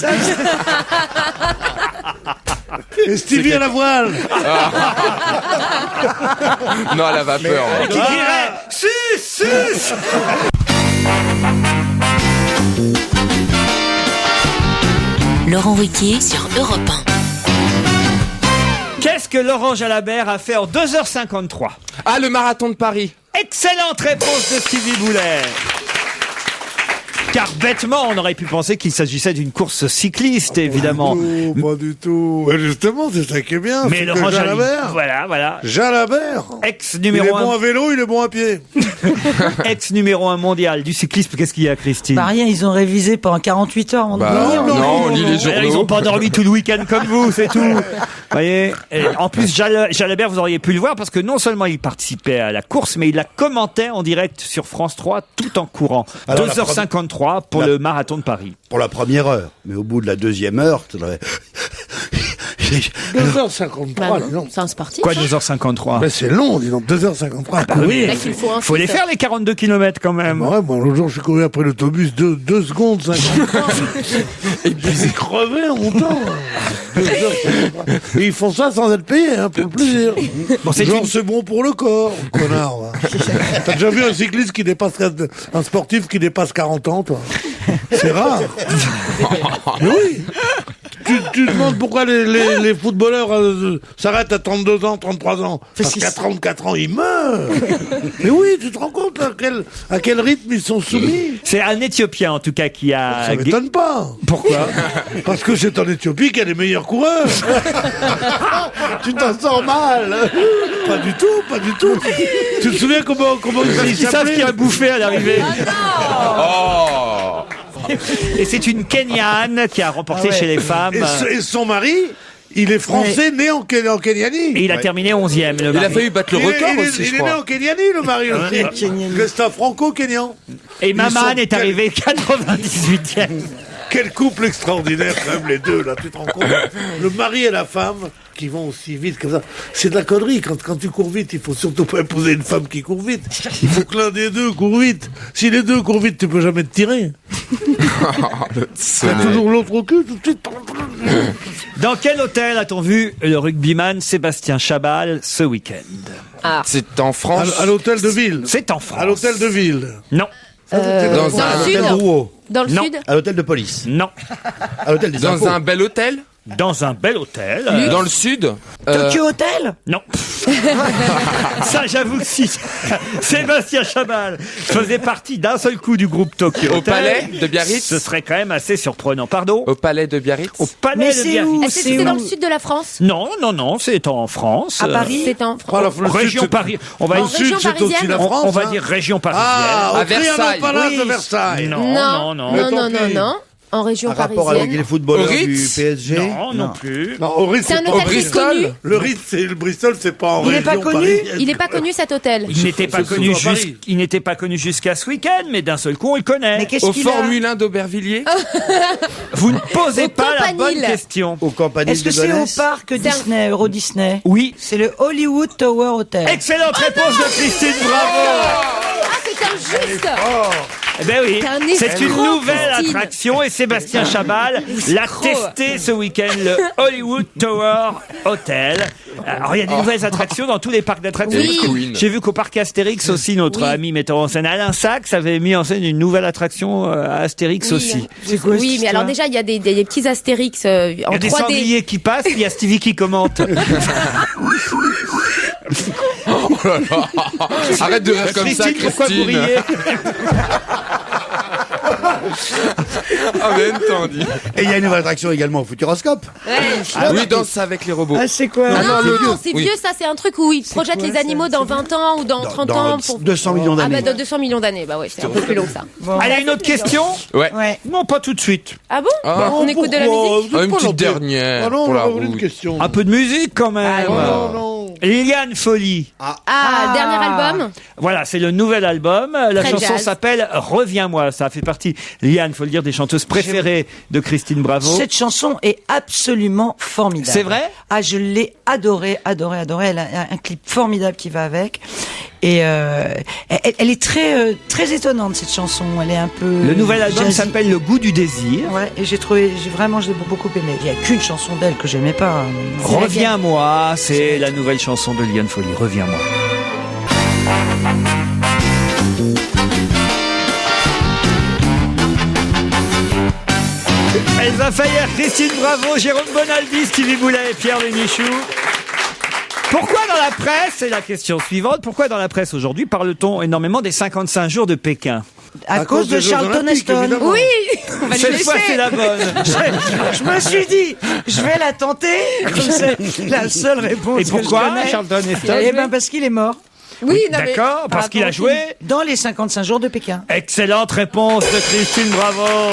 K: Et Stevie à la voile.
G: Non, à la vapeur.
J: Et qui dirait sus.
N: Laurent Ruquier sur Europe 1.
J: Qu'est-ce que Laurent Jalabert a fait en 2h53?
G: Ah, le marathon de Paris.
J: Excellente réponse de Stevie Boulet. Car bêtement, on aurait pu penser qu'il s'agissait d'une course cycliste, évidemment.
K: Pas du tout. Et justement, c'est ça qui est bien.
J: Mais
K: c'est
J: Laurent
K: que Jalabert.
J: Voilà.
K: Jalabert. Il est
J: Ex-numéro
K: bon
J: 1.
K: à vélo, il est bon à pied.
J: Ex-numéro 1 mondial du cyclisme. Qu'est-ce qu'il y a, Christine?
L: Bah rien, ils ont révisé pendant 48 heures avant de
G: Bah,
L: venir.
G: non, on lit les
J: Alors,
G: journaux.
J: ils n'ont pas dormi tout le week-end comme vous, c'est tout. Voyez. Et en plus, Jalabert, vous auriez pu le voir parce que non seulement il participait à la course, mais il la commentait en direct sur France 3 tout en courant.
M: Alors,
J: 2h53 pour le marathon de Paris.
M: Pour la première heure. Mais au bout de la deuxième heure,
K: 2h53,
I: Bah
K: dis
I: non,
K: donc.
I: c'est un sportif.
J: Quoi,
I: hein.
J: 2h53?
K: Mais c'est long, dis donc, 2h53.
J: Oui.
I: Là qu'il faut un
J: Faut les
I: site.
J: faire les 42 km quand même.
K: Ouais, moi, l'autre jour, je suis couru après l'autobus 2 secondes 53. Et puis, j'ai crevé en montant. 2h53. Et ils font ça sans être payés, hein, pour le plaisir.
J: Bon, c'est
K: Genre,
J: une-
K: c'est bon pour le corps, connard. Va. T'as déjà vu un cycliste qui dépasse, un sportif qui dépasse 40 ans, toi? C'est rare. Mais oui. Tu demandes pourquoi les footballeurs s'arrêtent à 32 ans, 33 ans. Parce qu'à 34 ans, ils meurent. Mais oui, tu te rends compte à quel rythme ils sont soumis?
J: C'est un Éthiopien en tout cas qui a.
K: Ça m'étonne pas.
J: Pourquoi?
K: Parce que c'est en Éthiopie qu'il y a les meilleurs coureurs.
M: tu t'en sors mal.
K: Pas du tout. Tu te souviens comment
J: Ils
K: il
J: savent
K: s'appelait?
J: qu'il y a bouffé à l'arrivée.
G: Oh.
J: Et c'est une Kenyane qui a remporté chez les femmes.
K: Et son mari, il est français, né en Kenyanie.
J: Et il a terminé 11e. Le
G: Il a
J: mari.
G: failli battre le record aussi, je
K: Il est né
G: crois.
K: en Kenyanie, le mari aussi. C'est un franco-kenyan.
J: Et Maman
K: Ils
J: est
K: sont-
J: arrivé 98e.
K: Quel couple extraordinaire, quand même, les deux, là, tu te rends compte? Le mari et la femme qui vont aussi vite comme ça. C'est de la connerie. Quand tu cours vite, il faut surtout pas épouser une femme qui court vite. Il faut que l'un des deux court vite. Si les deux courent vite, tu peux jamais te tirer. T'as toujours l'autre au cul, tout de suite.
J: Dans quel hôtel a-t-on vu le rugbyman Sébastien Chabal ce week-end?
G: C'est en France.
K: À l'hôtel de ville.
J: C'est en France.
K: À l'hôtel de ville.
J: Non.
G: Dans
I: Dans
G: un
I: le
M: Hôtel
I: sud.
M: Drouot.
I: Dans le
J: Non.
I: sud.
M: À l'hôtel de police.
J: Non.
M: À l'hôtel des impôts.
G: Dans un bel hôtel.
J: Dans un bel hôtel.
G: Dans le sud.
L: Tokyo Hotel?
J: Non. Ça, j'avoue que si Sébastien Chabal faisait partie d'un seul coup du groupe Tokyo
G: Au
J: Hotel,
G: palais de Biarritz.
J: ce serait quand même assez surprenant. Pardon?
G: Au palais de Biarritz.
J: Au palais
L: Mais
J: de
L: c'est
J: Biarritz.
L: où?
I: Est-ce que
L: C'est
I: c'était dans
L: où?
I: le sud de la France?
J: Non, c'est en France.
L: À Paris?
I: C'est en
K: Oh, le sud,
J: Région
K: c'est-
J: Paris. On va,
K: Le
I: région
K: sud, c'est aussi
I: parisienne
K: la
J: on,
K: France.
J: on va
K: hein.
J: dire région parisienne.
K: Ah,
G: À
K: au Trianon
G: Versailles.
K: Palace
L: Oui.
K: de Versailles.
J: Non.
I: non. En région
M: Un rapport
I: parisienne.
M: avec les footballeurs
G: Au
M: du
G: Ritz
M: PSG.
J: Non plus.
K: Non, au Ritz,
I: C'est un
K: pas
I: hôtel
K: au
I: qui est
K: Bristol.
I: connu.
K: Le Ritz, c'est le Bristol, c'est pas en
L: Il est
K: région
L: pas connu.
K: parisienne.
I: Il n'est pas connu cet hôtel.
J: Il n'était pas
K: c'est
J: connu
K: souvent à Paris.
J: il n'était pas connu jusqu'à ce week-end, mais d'un seul coup on le connaît.
L: Mais qu'est-ce
G: Au
L: qu'il a?
G: Formule 1 d'Aubervilliers.
J: Vous ne posez
I: Au
J: pas la bonne
I: Campanile.
J: question.
M: Au campanile
L: Est-ce que
M: de
L: c'est au
M: Gonesse.
L: parc Disney, Euro Disney?
J: Oui.
L: C'est le Hollywood Tower Hotel.
J: Excellente réponse de Christine, bravo.
I: Ah, c'est injuste.
J: Eh ben oui,
I: T'es un
J: c'est une
I: escroc,
J: nouvelle
I: Christine.
J: attraction et Sébastien Chabal l'a testé ce week-end, le Hollywood Tower Hotel. Alors il y a des nouvelles attractions dans tous les parcs d'attractions.
I: Oui.
J: Parce que J'ai vu qu'au parc Astérix aussi, notre
I: Oui.
J: ami metteur en scène Alain Sachs avait mis en scène une nouvelle attraction à Astérix aussi.
L: C'est quoi, cette
I: Oui, mais
L: histoire?
I: alors déjà, il y a des petits astérix en
J: Il y a des
I: 3D.
J: sangliers qui passent, il y a Stevie qui commente.
G: Oh là là. Arrête de rire comme ça,
J: Christine, pourquoi vous
G: Christine.
J: riez
G: En même temps, dit.
M: Et il y a une nouvelle attraction également au Futuroscope.
G: Ah oui, Danse avec les robots.
L: Ah, c'est quoi?
I: Non, c'est
G: Oui.
I: vieux, ça, c'est un truc où ils projettent les animaux dans 20 ans ou dans 30 ans. Pour...
M: 200 millions d'années.
I: Ah, bah, dans 200 millions d'années, bah ouais, c'est un peu plus long que ça.
J: Allez, une autre question?
G: Ouais.
J: Non, pas tout de suite.
I: Ah bon?
G: Ah.
I: On écoute de la musique?
G: Ah, une petite dernière.
K: Ah non,
G: pour
K: on
G: la
K: a voulu
G: route.
K: une question.
J: Un peu de musique quand même.
K: Non.
J: Liliane Folly.
I: Ah, dernier album?
J: Voilà, c'est le nouvel album. La
I: Très
J: chanson
I: jazz.
J: s'appelle Reviens-moi. Ça fait partie, Liliane, faut le dire, des chanteuses préférées de Christine Bravo.
L: Cette chanson est absolument formidable.
J: C'est vrai?
L: Ah, je l'ai adorée. Elle a un clip formidable qui va avec. Et elle est très étonnante, cette chanson. Elle est un peu...
J: Le nouvel album
L: jazzy.
J: s'appelle Le goût du désir.
L: Ouais, et j'ai beaucoup aimé. Il n'y a qu'une chanson d'elle que j'aimais pas.
J: Reviens-moi, c'est la nouvelle chanson de Liliane Folly. Reviens-moi. Elsa Fayer, Christine Bravo, Jérôme Bonaldi, Stevie Boulet et Pierre Bénichou. Pourquoi dans la presse, c'est la question suivante, pourquoi dans la presse aujourd'hui parle-t-on énormément des 55 jours de Pékin?
L: À cause de
K: des Jeux
L: Charlton
K: Olympiques,
L: Heston.
K: évidemment.
L: Oui,
I: On va lui
J: Cette fois,
I: laisser.
J: c'est la bonne.
L: je me suis dit, je vais la tenter. Comme c'est la seule réponse.
J: Et pourquoi, Charlton Heston?
L: Eh ben, parce qu'il est mort.
I: Oui, non, mais...
J: D'accord, parce qu'il a joué.
L: Dans les 55 jours de Pékin.
J: Excellente réponse de Christine Bravo.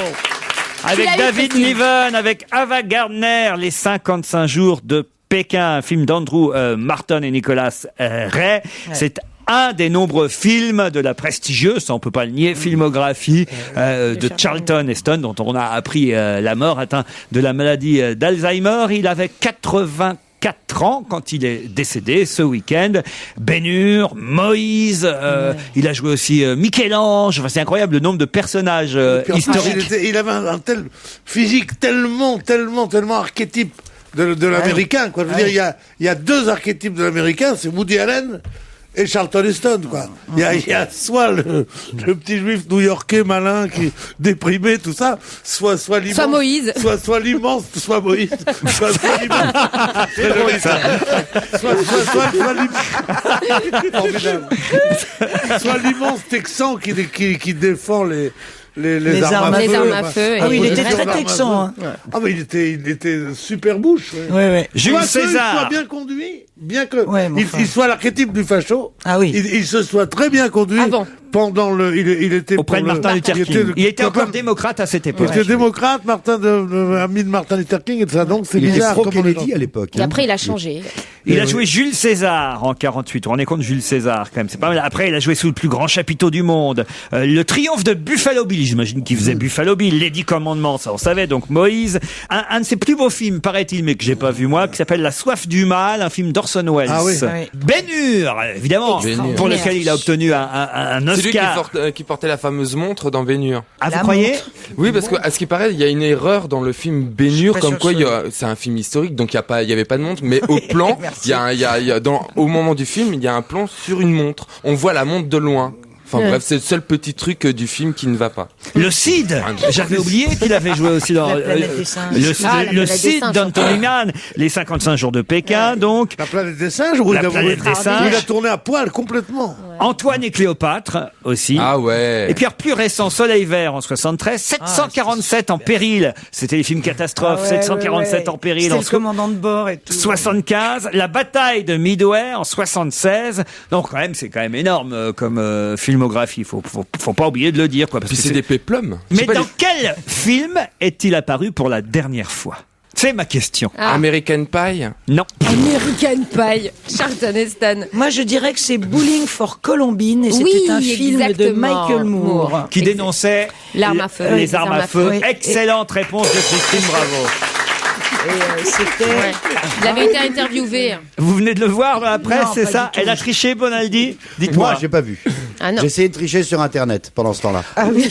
J: Avec
I: l'as eu,
J: David
I: Christine.
J: Niven, avec Ava Gardner, les 55 jours de Pékin, un film d'Andrew Martin et Nicolas Ray.
L: Ouais.
J: C'est un des nombreux films de la prestigieuse, ça on peut pas le nier, filmographie de Charlton Heston, dont on a appris la mort, atteint de la maladie d'Alzheimer. Il avait 84 ans quand il est décédé ce week-end. Ben-Hur, Moïse, il a joué aussi Michel-Ange. Enfin, c'est incroyable le nombre de personnages
K: Puis en plus,
J: historiques.
K: il avait un tel physique tellement archétype de l'américain, quoi. Je veux dire, il y a deux archétypes de l'américain, c'est Woody Allen et Charlton Heston, quoi. Il y a soit le petit juif new-yorkais malin qui déprimé, tout ça, soit l'immense,
I: Soit Moïse.
K: soit l'immense, soit Moïse, soit l'immense. C'est joli, ça. Soit l'immense Texan qui défend les armes à feu.
I: Les armes à feu.
L: Ah oui, il
I: et-
L: était très texan. Hein.
K: Ah mais il était super bouche. Ouais.
L: Ouais.
J: Jules
K: Quoique
J: César.
K: il soit bien conduit, bien que
L: Ouais, mais enfin.
K: il soit l'archétype du facho.
L: Ah oui.
K: Il se soit très bien conduit
I: Ah bon.
K: pendant il était
J: Auprès de
K: pour le-
J: Martin Luther King. Il était encore démocrate à cette
K: Il
J: époque.
K: était démocrate, ami de Martin Luther King et tout ça. Donc c'est
M: Il était
K: bizarre. comment les gens-
M: pro-Kennedy à l'époque.
I: Et après, il a changé.
J: Il a joué Jules César en 48. Vous vous rendez compte, Jules César, quand même. C'est pas mal. Après, il a joué sous le plus grand chapiteau du monde. Le triomphe de Buffalo Bill. J'imagine qu'il faisait Buffalo Bill. Les 10 commandements, ça on savait. Donc Moïse. Un de ses plus beaux films, paraît-il, mais que j'ai pas vu moi, qui s'appelle La soif du mal, un film d'Orson Welles.
K: Ah oui.
L: Oui.
J: Ben-Hur, évidemment,
G: Ben-Hur.
J: pour lequel il a obtenu un
G: C'est lui
J: Oscar.
G: qui portait la fameuse montre dans Ben-Hur.
J: Ah, vous
L: La
J: croyez?
L: montre.
G: Oui, parce que à ce qui paraît, il y a une erreur dans le film Ben-Hur,
L: pas
G: comme
L: sûr
G: quoi
L: que
G: c'est un film historique, donc il y avait pas de montre, mais au plan,
L: Merci.
G: au moment du film, il y a un plan sur une montre. On voit la montre de loin. Enfin bref, c'est le seul petit truc du film qui ne va pas.
J: Le Cid. J'avais oublié qu'il avait joué aussi dans
L: La planète des singes.
I: Ah, la
J: le
I: planète des
J: Cid
I: singes.
J: d'Anthony Mann. Les 55 jours de Pékin, donc.
K: La planète des singes où
J: La
K: il a
J: planète des singes.
K: où il a tourné à poil complètement.
J: Antoine et Cléopâtre aussi.
G: Ah ouais.
J: Et puis plus récent, Soleil Vert en 73, 747 en péril. C'était les films catastrophes,
L: Ah ouais,
J: 747 en péril.
L: C'était
J: En
L: le commandant de bord et tout.
J: 75, la bataille de Midway en 76. Donc quand même, c'est quand même énorme comme filmographie. Faut pas oublier de le dire, quoi. Parce
G: Puis
J: que
G: c'est des péplums. Je
J: Mais
G: sais pas,
J: dans quel film est-il apparu pour la dernière fois? C'est ma question.
I: Ah.
G: American Pie.
J: Non.
I: American Pie, Charlton Heston.
L: Moi, je dirais que c'est Bowling for Columbine et
I: Oui,
L: c'était un film de
I: exactement.
L: Michael Moore.
J: Qui dénonçait
I: L'arme à feu.
J: les armes à feu.
L: Oui.
J: Excellente réponse de Christine Bravo.
L: Et c'était...
I: Ouais. Il avait été interviewé.
J: Vous venez de le voir dans la presse,
L: Non,
J: c'est
L: pas
J: ça?
L: du tout.
J: Elle a triché, Bonaldi? Dites-moi.
M: Moi, j'ai pas vu.
I: Ah non.
M: J'ai essayé de tricher sur Internet pendant ce temps-là.
L: Ah oui.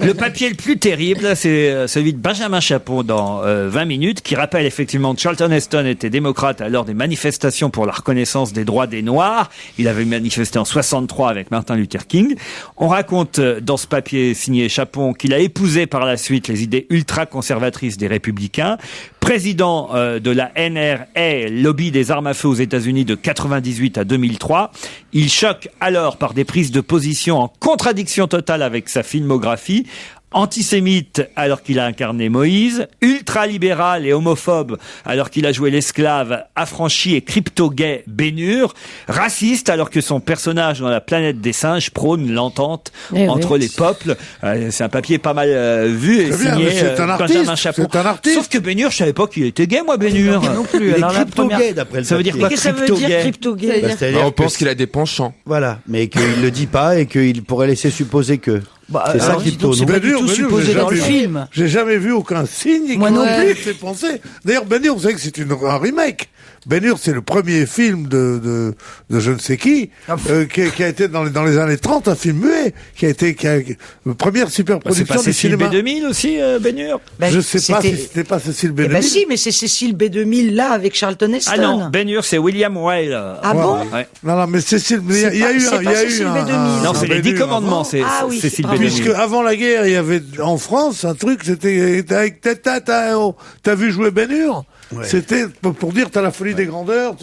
J: Le papier le plus terrible, c'est celui de Benjamin Chapon dans 20 minutes, qui rappelle effectivement que Charlton Heston était démocrate lors des manifestations pour la reconnaissance des droits des Noirs. Il avait manifesté en 63 avec Martin Luther King. On raconte dans ce papier signé Chapon qu'il a épousé par la suite les idées ultra-conservatrices des Républicains. Président de la NRA, lobby des armes à feu aux États-Unis de 98 à 2003. Il choque alors par des prises de position en contradiction totale avec sa filmographie. antisémite alors qu'il a incarné Moïse, ultra-libéral et homophobe alors qu'il a joué l'esclave affranchi et crypto-gay Ben-Hur, raciste alors que son personnage dans La planète des singes prône l'entente entre les peuples. C'est un papier pas mal vu et
K: Très bien,
J: signé
K: mais c'est un artiste,
J: Benjamin Chapeau.
K: c'est un artiste.
J: Sauf que Ben-Hur, je savais pas qu'il était gay, moi, Ben-Hur.
L: Non plus.
M: Il est
L: Alors, la première-
M: crypto-gay d'après le
J: Ça veut dire quoi,
M: papier.
L: Qu'est-ce que ça veut dire
J: crypto-gay?
L: crypto-gay?
G: On pense qu'il a des penchants.
M: Voilà, mais qu'il le dit pas et qu'il pourrait laisser supposer que. C'est ça
L: alors,
M: crypto,
L: dis
M: non
L: donc, c'est pas du tout supposé dans le film.
K: J'ai jamais vu aucun signe
L: Moi
K: qui
L: non
K: m'aurait
L: plus.
K: fait penser. D'ailleurs, Ben-Hur, vous savez que c'est un remake. Ben-Hur, c'est le premier film de je ne sais qui a été dans les années 30, un film muet, qui a première
J: C'est
K: superproduction
J: pas
K: du
J: Cécile
K: cinéma.
J: B2000 aussi, Ben-Hur?
K: Je sais pas si c'était pas Cécile
L: Eh
K: B2000.
L: ben si, mais c'est Cécile B2000 là avec Charlton Heston.
J: Ah non, Ben-Hur, c'est William Whale.
L: Ah bon?
J: Ouais.
K: Non, mais Cécile, il y a eu
L: C'est pas Cécile B2000.
J: Non, c'est les 10 commandements, c'est Cécile B2000.
K: Puisque avant la guerre, il y avait en France un truc, c'était t'as vu jouer Ben-Hur? C'était pour dire t'as la folie des grandeurs,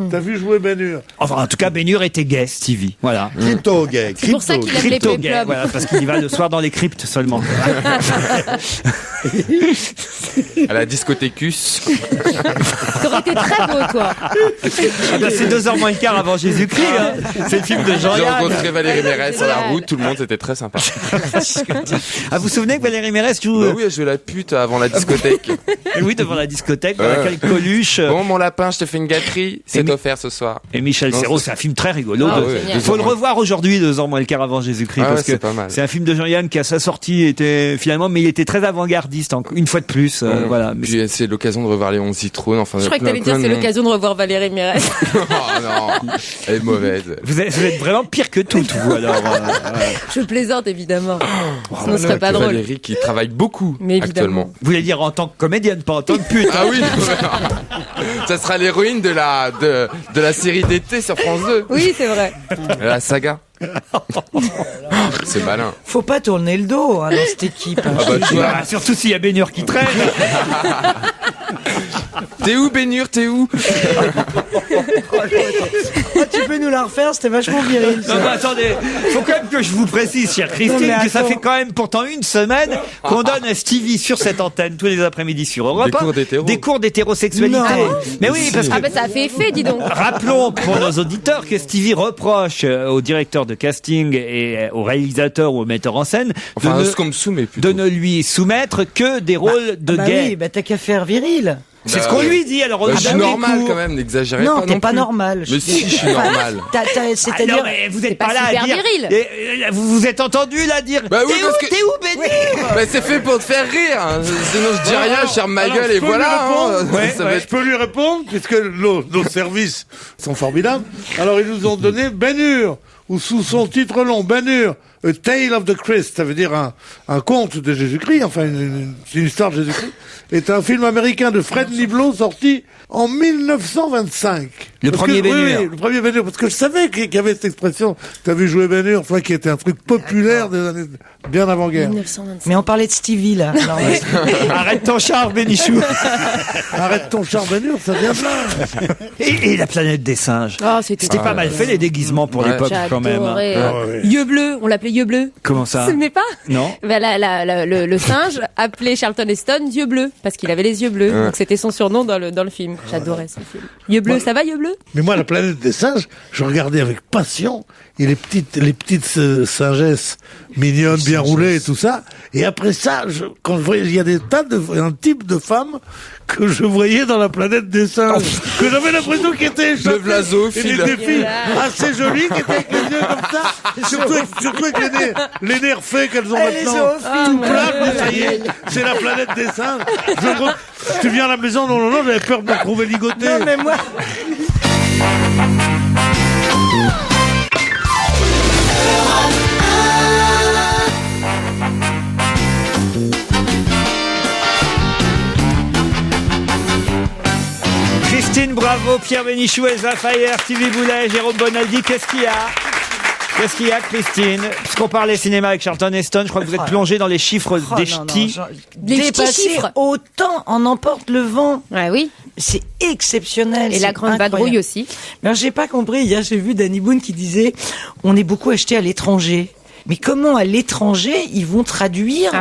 K: t'as vu jouer Ben-Hur.
J: Enfin, en tout cas, Ben-Hur était gay, Stevie. Voilà.
M: Crypto-gay.
I: C'est pour ça qu'il aime les
J: Crypto-gay,
I: playclubs.
J: voilà, parce qu'il y va le soir dans les cryptes seulement.
G: À la discothécus.
I: T'aurais été très beau, toi.
J: Ah bah, c'est 2h moins le quart avant Jésus-Christ. Hein. C'est le film de
G: J'ai
J: Jean-Yann.
G: rencontré Valérie Mérès sur la route, tout le monde c'était très sympa.
J: Ah, vous vous souvenez que Valérie Mérès joue
G: Bah oui, je vais la pute avant la discothèque.
J: oui, devant la discothèque, dans
G: Ouais.
J: laquelle Coluche.
G: Bon, mon lapin, je te fais une gâterie, c'est
J: Et
G: offert ce soir.
J: Et Michel
G: Non,
J: Serrault,
G: c'est-
J: c'est un film très rigolo.
G: Ah
J: de-
G: ouais,
J: Il faut le revoir aujourd'hui, 2h moins le quart avant Jésus-Christ,
G: Ah
J: parce
G: ouais, c'est
J: que
G: pas mal.
J: c'est un film de Jean-Yann qui à sa sortie était finalement, mais il était très avant-gardiste, une fois de plus. Voilà. Mais
G: Puis c'est l'occasion de revoir Léon Zitrone. Enfin,
I: Je crois que t'allais dire c'est l'occasion de revoir Valérie Mérès.
G: Oh non, elle est mauvaise.
J: vous êtes vraiment pire que tout, vous alors.
I: Je plaisante évidemment. Sinon ce serait pas drôle.
G: Valérie qui travaille beaucoup
I: Mais évidemment.
G: actuellement.
J: Vous voulez dire en tant que comédienne, pas en tant que pute.
G: Ah oui, ça sera l'héroïne de la série d'été sur France 2.
I: Oui, c'est vrai.
G: La saga. C'est malin.
L: Faut pas tourner le dos hein, dans cette équipe. hein.
G: Ah bah, tu vois.
J: Ah, surtout s'il y a Ben-Hur qui traîne.
G: T'es où, Ben-Hur, t'es où?
L: Ah, tu peux nous la refaire, c'était vachement viril.
J: Non, mais attendez, faut quand même que je vous précise, chère Christine,
L: Non, mais
J: que ça
L: attends.
J: fait quand même pourtant une semaine qu'on donne à Stevie sur cette antenne tous les après-midi sur Europe
G: Des
J: 1,
G: cours d'hétéro.
J: des cours d'hétérosexualité.
L: Non.
J: Mais oui, parce que
I: Ah bah ça a fait effet, dis donc.
J: rappelons pour nos auditeurs que Stevie reproche au directeur de casting et au réalisateur ou au metteur en scène
G: Enfin,
J: de,
G: ce qu'on me soumet plutôt.
J: de ne lui soumettre que des rôles de
L: Bah
J: gays.
L: oui, bah t'as qu'à faire viril.
J: C'est ce
G: Bah
J: qu'on
G: ouais.
J: lui dit, alors on
G: Bah,
J: lui
G: je suis
J: donne des
G: normal
J: cours.
G: quand même, n'exagérez
L: Non,
G: pas.
L: t'es pas
G: plus.
L: normal.
G: Mais si, je suis normal.
J: Ah
L: C'est-à-dire.
J: non, mais vous
I: C'est
J: êtes
I: pas
J: pas là à
I: super
J: dire.
I: viril.
J: Vous vous êtes entendu là dire.
G: Bah oui,
J: t'es
G: parce
J: où,
G: que-
J: t'es où, Ben-Hur
G: Bah, c'est fait pour te faire rire. hein. Sinon, je dis rien, je ferme ma
K: Alors,
G: gueule
K: je
G: et
K: peux
G: voilà.
K: lui répondre
G: hein.
J: Ouais,
G: Ça va
J: ouais.
G: être-
K: Je peux lui répondre, puisque nos services sont formidables. Alors, ils nous ont donné Ben-Hur, ou sous son titre long, Ben-Hur, A Tale of the Christ, ça veut dire un conte de Jésus-Christ, enfin une histoire de Jésus-Christ, est un film américain de Fred Niblo sorti en 1925.
J: Le
K: Parce
J: premier
K: que- oui,
J: Ben-Hur.
K: oui, le premier Ben-Hur, parce que je savais qu'il y avait cette expression, t'as vu jouer Ben-Hur, enfin, qui était un truc populaire des années bien avant-guerre.
I: 1925.
L: Mais on parlait de Stevie là. Alors,
J: Arrête ton char, Bénichou.
K: Arrête ton char Ben-Hur, ça vient de là.
J: Et la planète des singes.
I: Oh, c'était
J: C'était pas mal fait les déguisements pour
G: Ouais.
J: l'époque quand même. hein.
I: J'adorais.
K: Ah ouais.
I: Yeux bleus, on l'appelait Yeux bleus.
J: Comment ça
I: Tu te souvenais pas?
J: Non.
I: Bah, le singe appelait Charlton Heston Yeux bleus parce qu'il avait les yeux bleus. Donc c'était son surnom dans le film. J'adorais ce film. Yeux bleus, ça va Yeux bleus?
K: Mais moi, la planète des singes, je regardais avec passion, et les petites singesses mignonnes, bien roulées et tout ça. Et après ça, quand je voyais, il y a un type de femmes que je voyais dans la planète des singes, que j'avais l'impression qu'ils étaient échappés.
G: Le Vlaso,
K: Et
G: fil.
K: des filles assez jolies qui étaient avec les yeux comme ça. Surtout avec les nerfs faits qu'elles ont
L: Elle est
K: maintenant.
L: zoophile.
K: Tout plat, je dis, ça y est, c'est la planète des singes. Tu viens à la maison, non, j'avais peur de me retrouver ligoté.
L: non mais moi.
J: Christine Bravo, Pierre Bénichou, Elsa Fayer, Stevie Boulet, Jérôme Bonaldi. Qu'est-ce qu'il y a Qu'est-ce qu'il y a, Christine? Puisqu'on parlait cinéma avec Charlton Heston, je crois que vous êtes plongé dans les chiffres
L: Oh,
J: des
L: non, non,
J: ch'tis.
L: genre,
I: Des petits
L: dépasser
I: chiffres.
L: autant en emporte le vent.
I: Ouais, oui.
L: C'est exceptionnel.
I: Et
L: c'est
I: la grande
L: incroyable.
I: vadrouille aussi.
L: Mais alors, j'ai pas compris. Hier, j'ai vu Danny Boone qui disait, on est beaucoup acheté à l'étranger. Mais comment à l'étranger ils vont traduire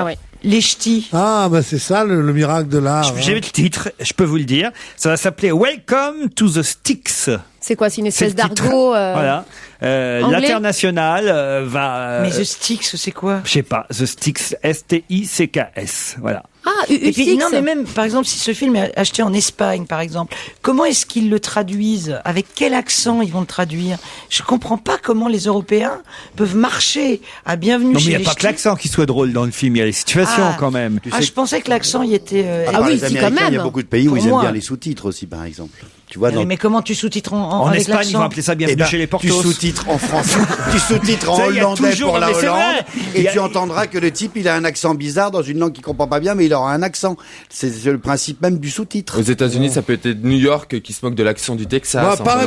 L: les ch'tis?
K: Ah, bah c'est ça le miracle de l'art.
J: J'ai le titre, je peux vous le dire. Ça va s'appeler Welcome to the Sticks.
I: C'est quoi, c'est une espèce
J: C'est le titre.
I: d'argot
J: Voilà.
I: anglais.
J: L'International va...
L: Mais The Sticks, c'est quoi?
J: Je sais pas. The Sticks, S-T-I-C-K-S. Voilà.
I: Ah,
L: Et puis,
I: U6.
L: non, mais même, par exemple, si ce film est acheté en Espagne, par exemple, comment est-ce qu'ils le traduisent? Avec quel accent ils vont le traduire? Je comprends pas comment les Européens peuvent marcher à Bienvenue
J: Non, mais
L: chez
J: il n'y a
L: les
J: pas que
L: ch'tis.
J: l'accent qui soit drôle dans le film. Il y a les situations
L: Ah.
J: quand même.
L: Je pensais que l'accent y était.
M: Par les Américains, il y a beaucoup de pays où
L: Pour
M: ils aiment
L: moi.
M: bien les sous-titres aussi, par exemple. Tu vois,
L: Mais comment tu sous-titres
J: En
L: avec
J: Espagne,
L: l'accent?
J: ils vont appeler ça Bienvenue chez les Portos.
M: Tu sous-titres en français, tu sous-titres en
J: Ça, il y a
M: hollandais
J: toujours-
M: pour la
J: mais c'est
M: Hollande,
J: vrai. Il
M: et
J: y a-
M: tu entendras que le type, il a un accent bizarre dans une langue qu'il comprend pas bien, mais il aura un accent. C'est le principe même du sous-titre.
G: Aux États-Unis, ça peut être New York qui se moque de l'accent du Texas.
K: Bah,
G: Enfin,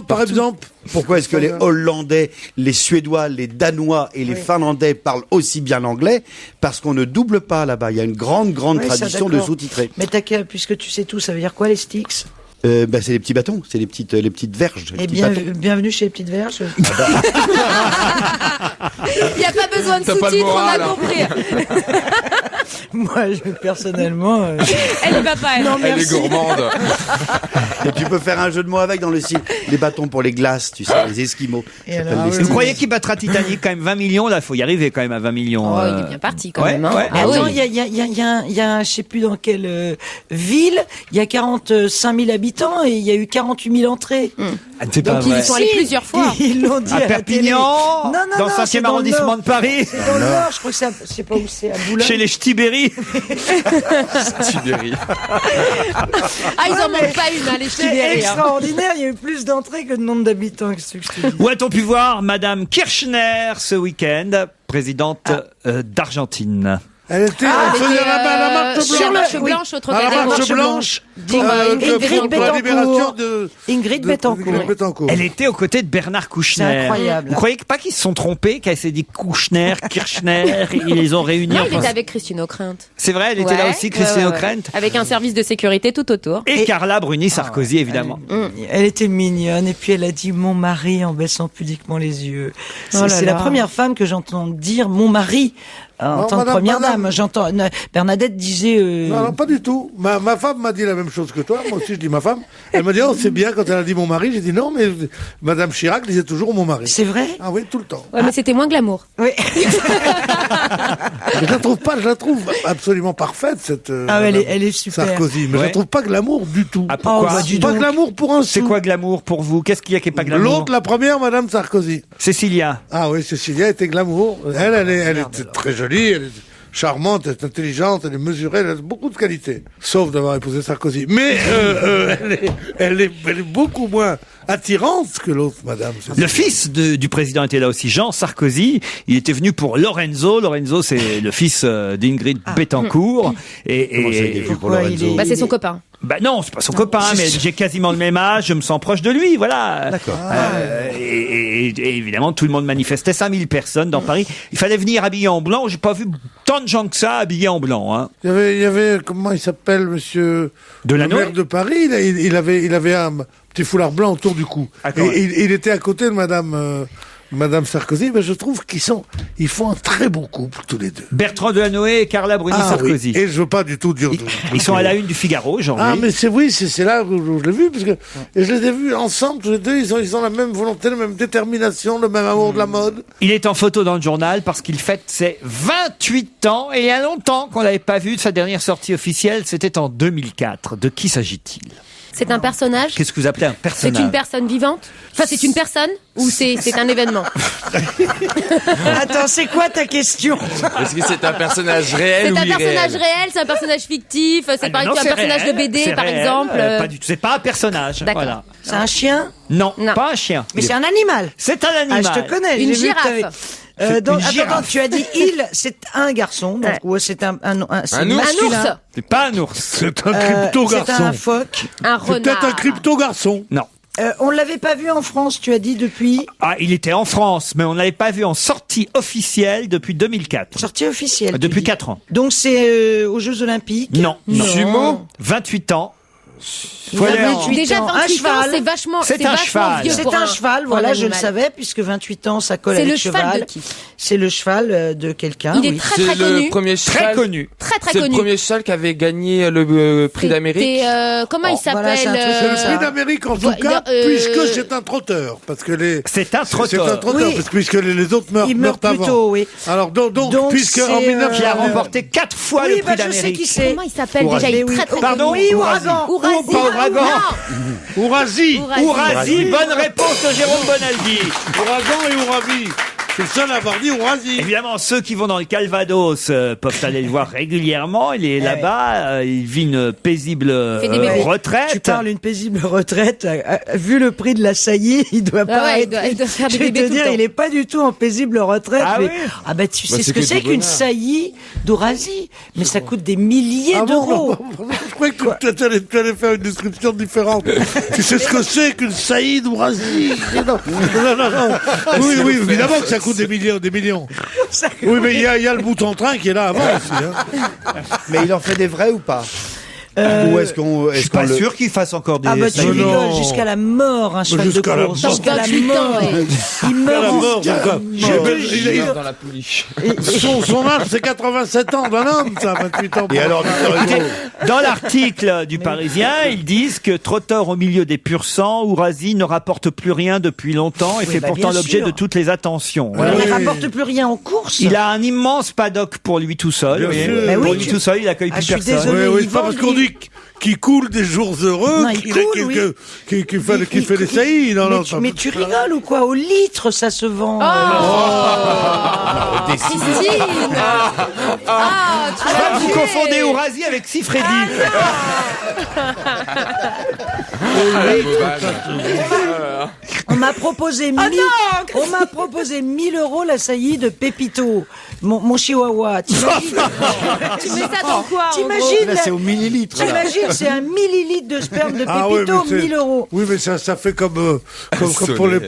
K: par exemple.
M: Pourquoi est-ce que les Hollandais, les Suédois, les Danois et les Finlandais parlent aussi bien l'anglais? Parce qu'on ne double pas là-bas. Il y a une grande
L: Oui, ça,
M: tradition de
L: d'accord.
M: sous-titrer.
L: Mais puisque tu sais tout, ça veut dire quoi les sticks?
M: C'est les petits bâtons, c'est les petites verges. les
L: Et
M: petits bâtons.
L: bienvenue chez les petites verges.
I: Il n'y a pas besoin de
L: T'as pas le
I: sous-titres, on
L: moral,
I: a
L: hein.
I: compris.
L: Moi, personnellement.
I: Elle y va pas, elle.
L: Non,
G: Elle est
L: merci.
G: gourmande.
M: Et tu peux faire un jeu de mots avec dans le style. Les bâtons pour les glaces, tu sais, les Esquimaux. Ça s'appelle les
J: Vous
M: Sticks.
J: croyez qu'il battra Titanic quand même 20 millions? Là, il faut y arriver quand même à 20 millions.
I: Oh, il est bien parti quand
J: ouais,
I: même. Hein.
J: ouais.
I: Ah
L: Attends,
I: oui.
L: il y a, je sais plus dans quelle ville, il y a 45 000 habitants et il y a eu 48 000 entrées.
J: C'est pas
I: Donc ils
J: vrai.
I: y sont allés plusieurs fois.
L: Ils l'ont dit
J: À
L: à la télé.
J: Perpignan,
L: Non, non,
J: dans le
L: non,
J: 5e
L: c'est dans le
J: arrondissement
L: Nord.
J: de Paris.
L: C'est dans le Nord, je crois que c'est, je sais pas où c'est, à Boulogne.
J: Chez les Ch'tiberry.
G: Sibérie.
I: Ah, ils en manquent pas une, hein, les
L: C'est
I: Ch'tiberry. hein.
L: extraordinaire, il y a eu plus d'entrées que de nombre d'habitants. Qu'est-ce que je te dis?
J: Où a-t-on pu voir Madame Kirchner ce week-end, présidente d'Argentine?
K: Elle était,
I: Ah,
K: elle faisait
I: c'était,
K: la marche
I: sur
K: blanche.
I: la marche blanche au
K: À
I: Trocadéro.
K: la marche
L: Marche
K: blanche.
L: Ingrid
K: pour la libération
L: Betancourt.
K: de
L: Ingrid Betancourt.
K: Betancourt.
J: Elle était aux côtés de Bernard Kouchner.
L: C'est incroyable.
J: Vous croyez pas qu'ils se sont trompés, qu'elle s'est dit Kouchner, Kirchner, et ils les ont réunis
I: Non,
J: en
I: il était
J: France.
I: avec Christine O'Krent.
J: C'est vrai, elle était là aussi, Christine O'Krent.
I: Avec un service de sécurité tout autour.
J: Et Carla Bruni-Sarkozy, évidemment.
L: Elle était mignonne et puis elle a dit mon mari en baissant pudiquement les yeux. C'est
I: Oh là
L: c'est
I: là.
L: la première femme que j'entends dire mon mari en
K: Non,
L: tant que
K: madame,
L: première
K: madame.
L: dame. J'entends Bernadette disait
K: Non, non, pas du tout. Ma femme m'a dit la même chose que toi. Moi aussi, je dis ma femme. Elle m'a dit, oh, c'est bien quand elle a dit mon mari. J'ai dit non, mais Madame Chirac disait toujours mon mari.
L: c'est vrai.
K: Ah oui, tout le temps.
I: Ouais, mais c'était moins glamour.
L: Oui.
K: Mais je la trouve pas, je la trouve absolument parfaite, cette.
L: Ah ouais,
K: Madame
L: elle est super.
K: Sarkozy. Mais je
J: Ouais.
K: la trouve pas glamour du tout.
J: Ah, pourquoi
L: Oh, bah, dis
K: Pas
L: donc.
K: glamour pour un
J: C'est
K: sou.
J: quoi glamour pour vous? Qu'est-ce qu'il y a qui est pas glamour?
K: L'autre, la première, Madame Sarkozy.
J: Cécilia.
K: Ah oui, Cécilia était glamour. Elle est très jolie, elle est charmante, elle est intelligente, elle est mesurée, elle a beaucoup de qualités. Sauf d'avoir épousé Sarkozy. Mais elle est beaucoup moins attirante que l'autre, Madame. Cécilia.
J: Le fils du président était là aussi, Jean Sarkozy. Il était venu pour Lorenzo. Lorenzo, c'est le fils d'Ingrid Betancourt.
M: Comment ça, il est vu pour Lorenzo?
I: Bah, c'est son copain.
J: Bah non, c'est pas son copain, mais j'ai quasiment le même âge, je me sens proche de lui, voilà.
M: D'accord.
J: Et évidemment, tout le monde manifestait, 5000 personnes dans Paris. Il fallait venir habillé en blanc. J'ai pas vu tant de gens que ça habillés en blanc. Hein.
K: Il y avait, comment il s'appelle, monsieur
J: Delanoë
K: le maire de Paris, il avait un petit foulard blanc autour du cou.
J: Ah, quand même.
K: Et il était à côté de Madame Sarkozy, mais je trouve ils font un très beau couple, tous les deux.
J: Bertrand Delanoë et Carla Bruni-Sarkozy.
K: Oui. Et je veux pas du tout dire.
J: Ils sont à la une du Figaro aujourd'hui.
K: Ah, mais c'est là où je l'ai vu, parce que et je les ai vus ensemble, tous les deux, ils ont la même volonté, la même détermination, le même amour de la mode.
J: Il est en photo dans le journal parce qu'il fête ses 28 ans et il y a longtemps qu'on l'avait pas vu de sa dernière sortie officielle, c'était en 2004. De qui s'agit-il?
I: C'est un personnage.
J: Qu'est-ce que vous appelez un personnage?
I: C'est une personne vivante. Enfin, c'est une personne ou c'est un événement.
L: Attends, c'est quoi ta question?
G: Est-ce que c'est un personnage réel
I: C'est
G: ou
I: un
G: irréel?
I: personnage réel, c'est un personnage fictif, c'est pas
J: non,
I: un
J: c'est
I: personnage
J: réel,
I: de BD
J: c'est
I: par
J: réel,
I: exemple.
J: pas du tout. C'est pas un personnage.
I: D'accord.
J: Voilà.
L: C'est un chien?
J: Non,
I: Non.
J: pas un chien.
L: Mais c'est un animal.
J: C'est un
L: Ah,
J: animal.
L: je te connais.
I: Une
L: j'ai vu que
I: girafe.
L: t'avais-
J: C'est
L: donc,
J: une
L: attends,
J: girafe.
L: tu as dit il, c'est un garçon, donc ouais, c'est c'est
G: Un ours.
I: Un
L: masculin.
I: ours,
J: C'est pas un ours.
K: C'est un
L: C'est un
K: crypto-garçon.
L: phoque.
I: un
K: C'est peut-être un
I: renard.
K: crypto-garçon.
J: Non.
L: On l'avait pas vu en France, tu as dit depuis
J: Ah, il était en France, mais on ne l'avait pas vu en sortie officielle depuis 2004.
L: sortie officielle. tu
J: Depuis
L: dis.
J: 4 ans.
L: Donc c'est aux Jeux Olympiques.
J: Non. non.
G: Jumeaux
J: 28 ans. Faut aller en-
I: Déjà,
L: ans.
I: 28
L: Un
I: ans,
L: cheval.
I: c'est vachement,
J: C'est
I: c'est
J: un
I: vachement
J: cheval.
I: vieux
L: C'est
I: pour
L: un cheval, voilà, je le
I: animal.
L: savais, puisque 28 ans, ça colle
I: C'est
L: avec
I: le cheval de qui?
L: C'est le cheval de quelqu'un.
I: Il est
L: oui.
I: très
G: C'est
I: très
G: le
I: connu.
G: premier
J: Très
G: cheval.
J: connu.
I: Très très
G: C'est le
I: connu.
G: premier cheval qui avait gagné le prix d'Amérique.
I: C'était, comment il
L: voilà, c'est un
I: s'appelle
L: truc
K: C'est
L: comme
K: le
L: ça.
K: prix d'Amérique en tout
I: Ouais,
K: cas,
I: il y a,
K: puisque c'est un trotteur. Parce que
J: C'est un
K: C'est un
J: trotteur.
K: trotteur,
L: Oui.
K: puisque les autres meurent
L: Il meurt plus
K: avant.
L: tôt, oui.
K: Alors donc puisque
L: c'est,
K: en 1900...
J: Qui a remporté 4 fois
L: Oui,
J: le prix
L: bah, je sais
J: d'Amérique.
L: qui c'est.
I: Comment il s'appelle
M: Ourasi.
I: déjà? Il est
L: Oui,
I: très très
J: Pardon?
I: connu.
L: Oui, Ouragan.
I: Ourasi.
J: Ou pas Ouragan.
K: Ourasi.
J: Ourasi, bonne réponse de Jérôme Bonaldi.
K: Ouragan et Ouravi. Je suis le seul à avoir dit Ourasi.
J: Évidemment, ceux qui vont dans le Calvados peuvent aller le voir régulièrement. Il est là-bas, il vit une paisible
I: Fait des bébés.
J: retraite.
L: Tu parles une paisible retraite. Vu le prix de la saillie, il doit pas
I: ouais, il
L: être-
I: doit- il doit faire des
L: Je vais
I: bébés
L: te
I: tout le
L: dire,
I: temps.
L: il est pas du tout en paisible retraite.
J: Ah
L: mais-
J: oui
L: Ah bah tu sais
G: Bah,
L: ce
G: c'est
L: que
G: que
L: c'est
G: du
L: qu'une
G: bonheur.
L: saillie d'Ourasie. Mais ça coûte des milliers
K: Ah bon,
L: d'euros.
K: je croyais que tu allais faire une description différente. Tu sais ce que c'est qu'une saillie d'Ourasi? Non. Oui, oui, évidemment que ça coûte des millions. Oui, mais il y a le bout en train qui est là avant aussi. Hein.
M: Mais il en fait des vrais ou pas Ou est-ce qu'on
J: Je suis pas sûr qu'il fasse encore des...
L: Ah bah tu
J: saillies.
L: rigoles,
K: non.
L: jusqu'à la mort, un cheval de
K: Jusqu'à la
L: course.
K: mort.
L: Jusqu'à la
I: 28 ans,
L: mort.
I: ouais.
L: Il meurt.
K: la
L: en-
K: mort, d'accord.
L: Je te
G: Dans la pouliche.
K: Son âge, c'est 87 ans d'un homme, ça, 28 ans.
M: Et alors,
J: Écoutez, dans l'article du Parisien, ils disent que trotteur au milieu des purs sang, Ourasi ne rapporte plus rien depuis longtemps et
L: Oui,
J: fait
L: bah,
J: pourtant
L: bien
J: l'objet
L: sûr.
J: de toutes les attentions. Voilà.
L: Il ne
K: Oui.
L: rapporte plus rien en course.
J: Il a un immense paddock pour lui tout seul.
K: Bien
J: vous voyez.
K: sûr.
L: Mais oui,
J: Pour lui
L: tu-
J: tout seul, il accueille
L: Ah,
J: plus
L: je suis
J: personne.
L: désolé.
K: Oui,
L: il
K: c'est pas
L: vend
K: parce qu'on
L: du-
K: dit qu'il coule des jours heureux
L: Non, il
K: qu'il
L: coule, oui.
K: fait des saillies. Non,
L: mais,
K: non,
L: tu, mais tu rigoles ou quoi? Au litre, ça se vend.
I: Christine. Ah, tu
J: Ah,
I: l'as
J: vous
I: tué.
J: confondez Ourasi avec Sifredi.
L: On m'a proposé 1000 on m'a proposé 1000 € la saillie de Pépito, mon chihuahua. T'imagines
I: Tu mets ça dans quoi? en
L: T'imagines
M: là, c'est au millilitre. là.
L: T'imagines, c'est 1 millilitre de sperme de
K: Ah ouais,
L: Pépito,
K: mais c'est-
L: 1000 €.
K: Oui, mais ça fait comme pour les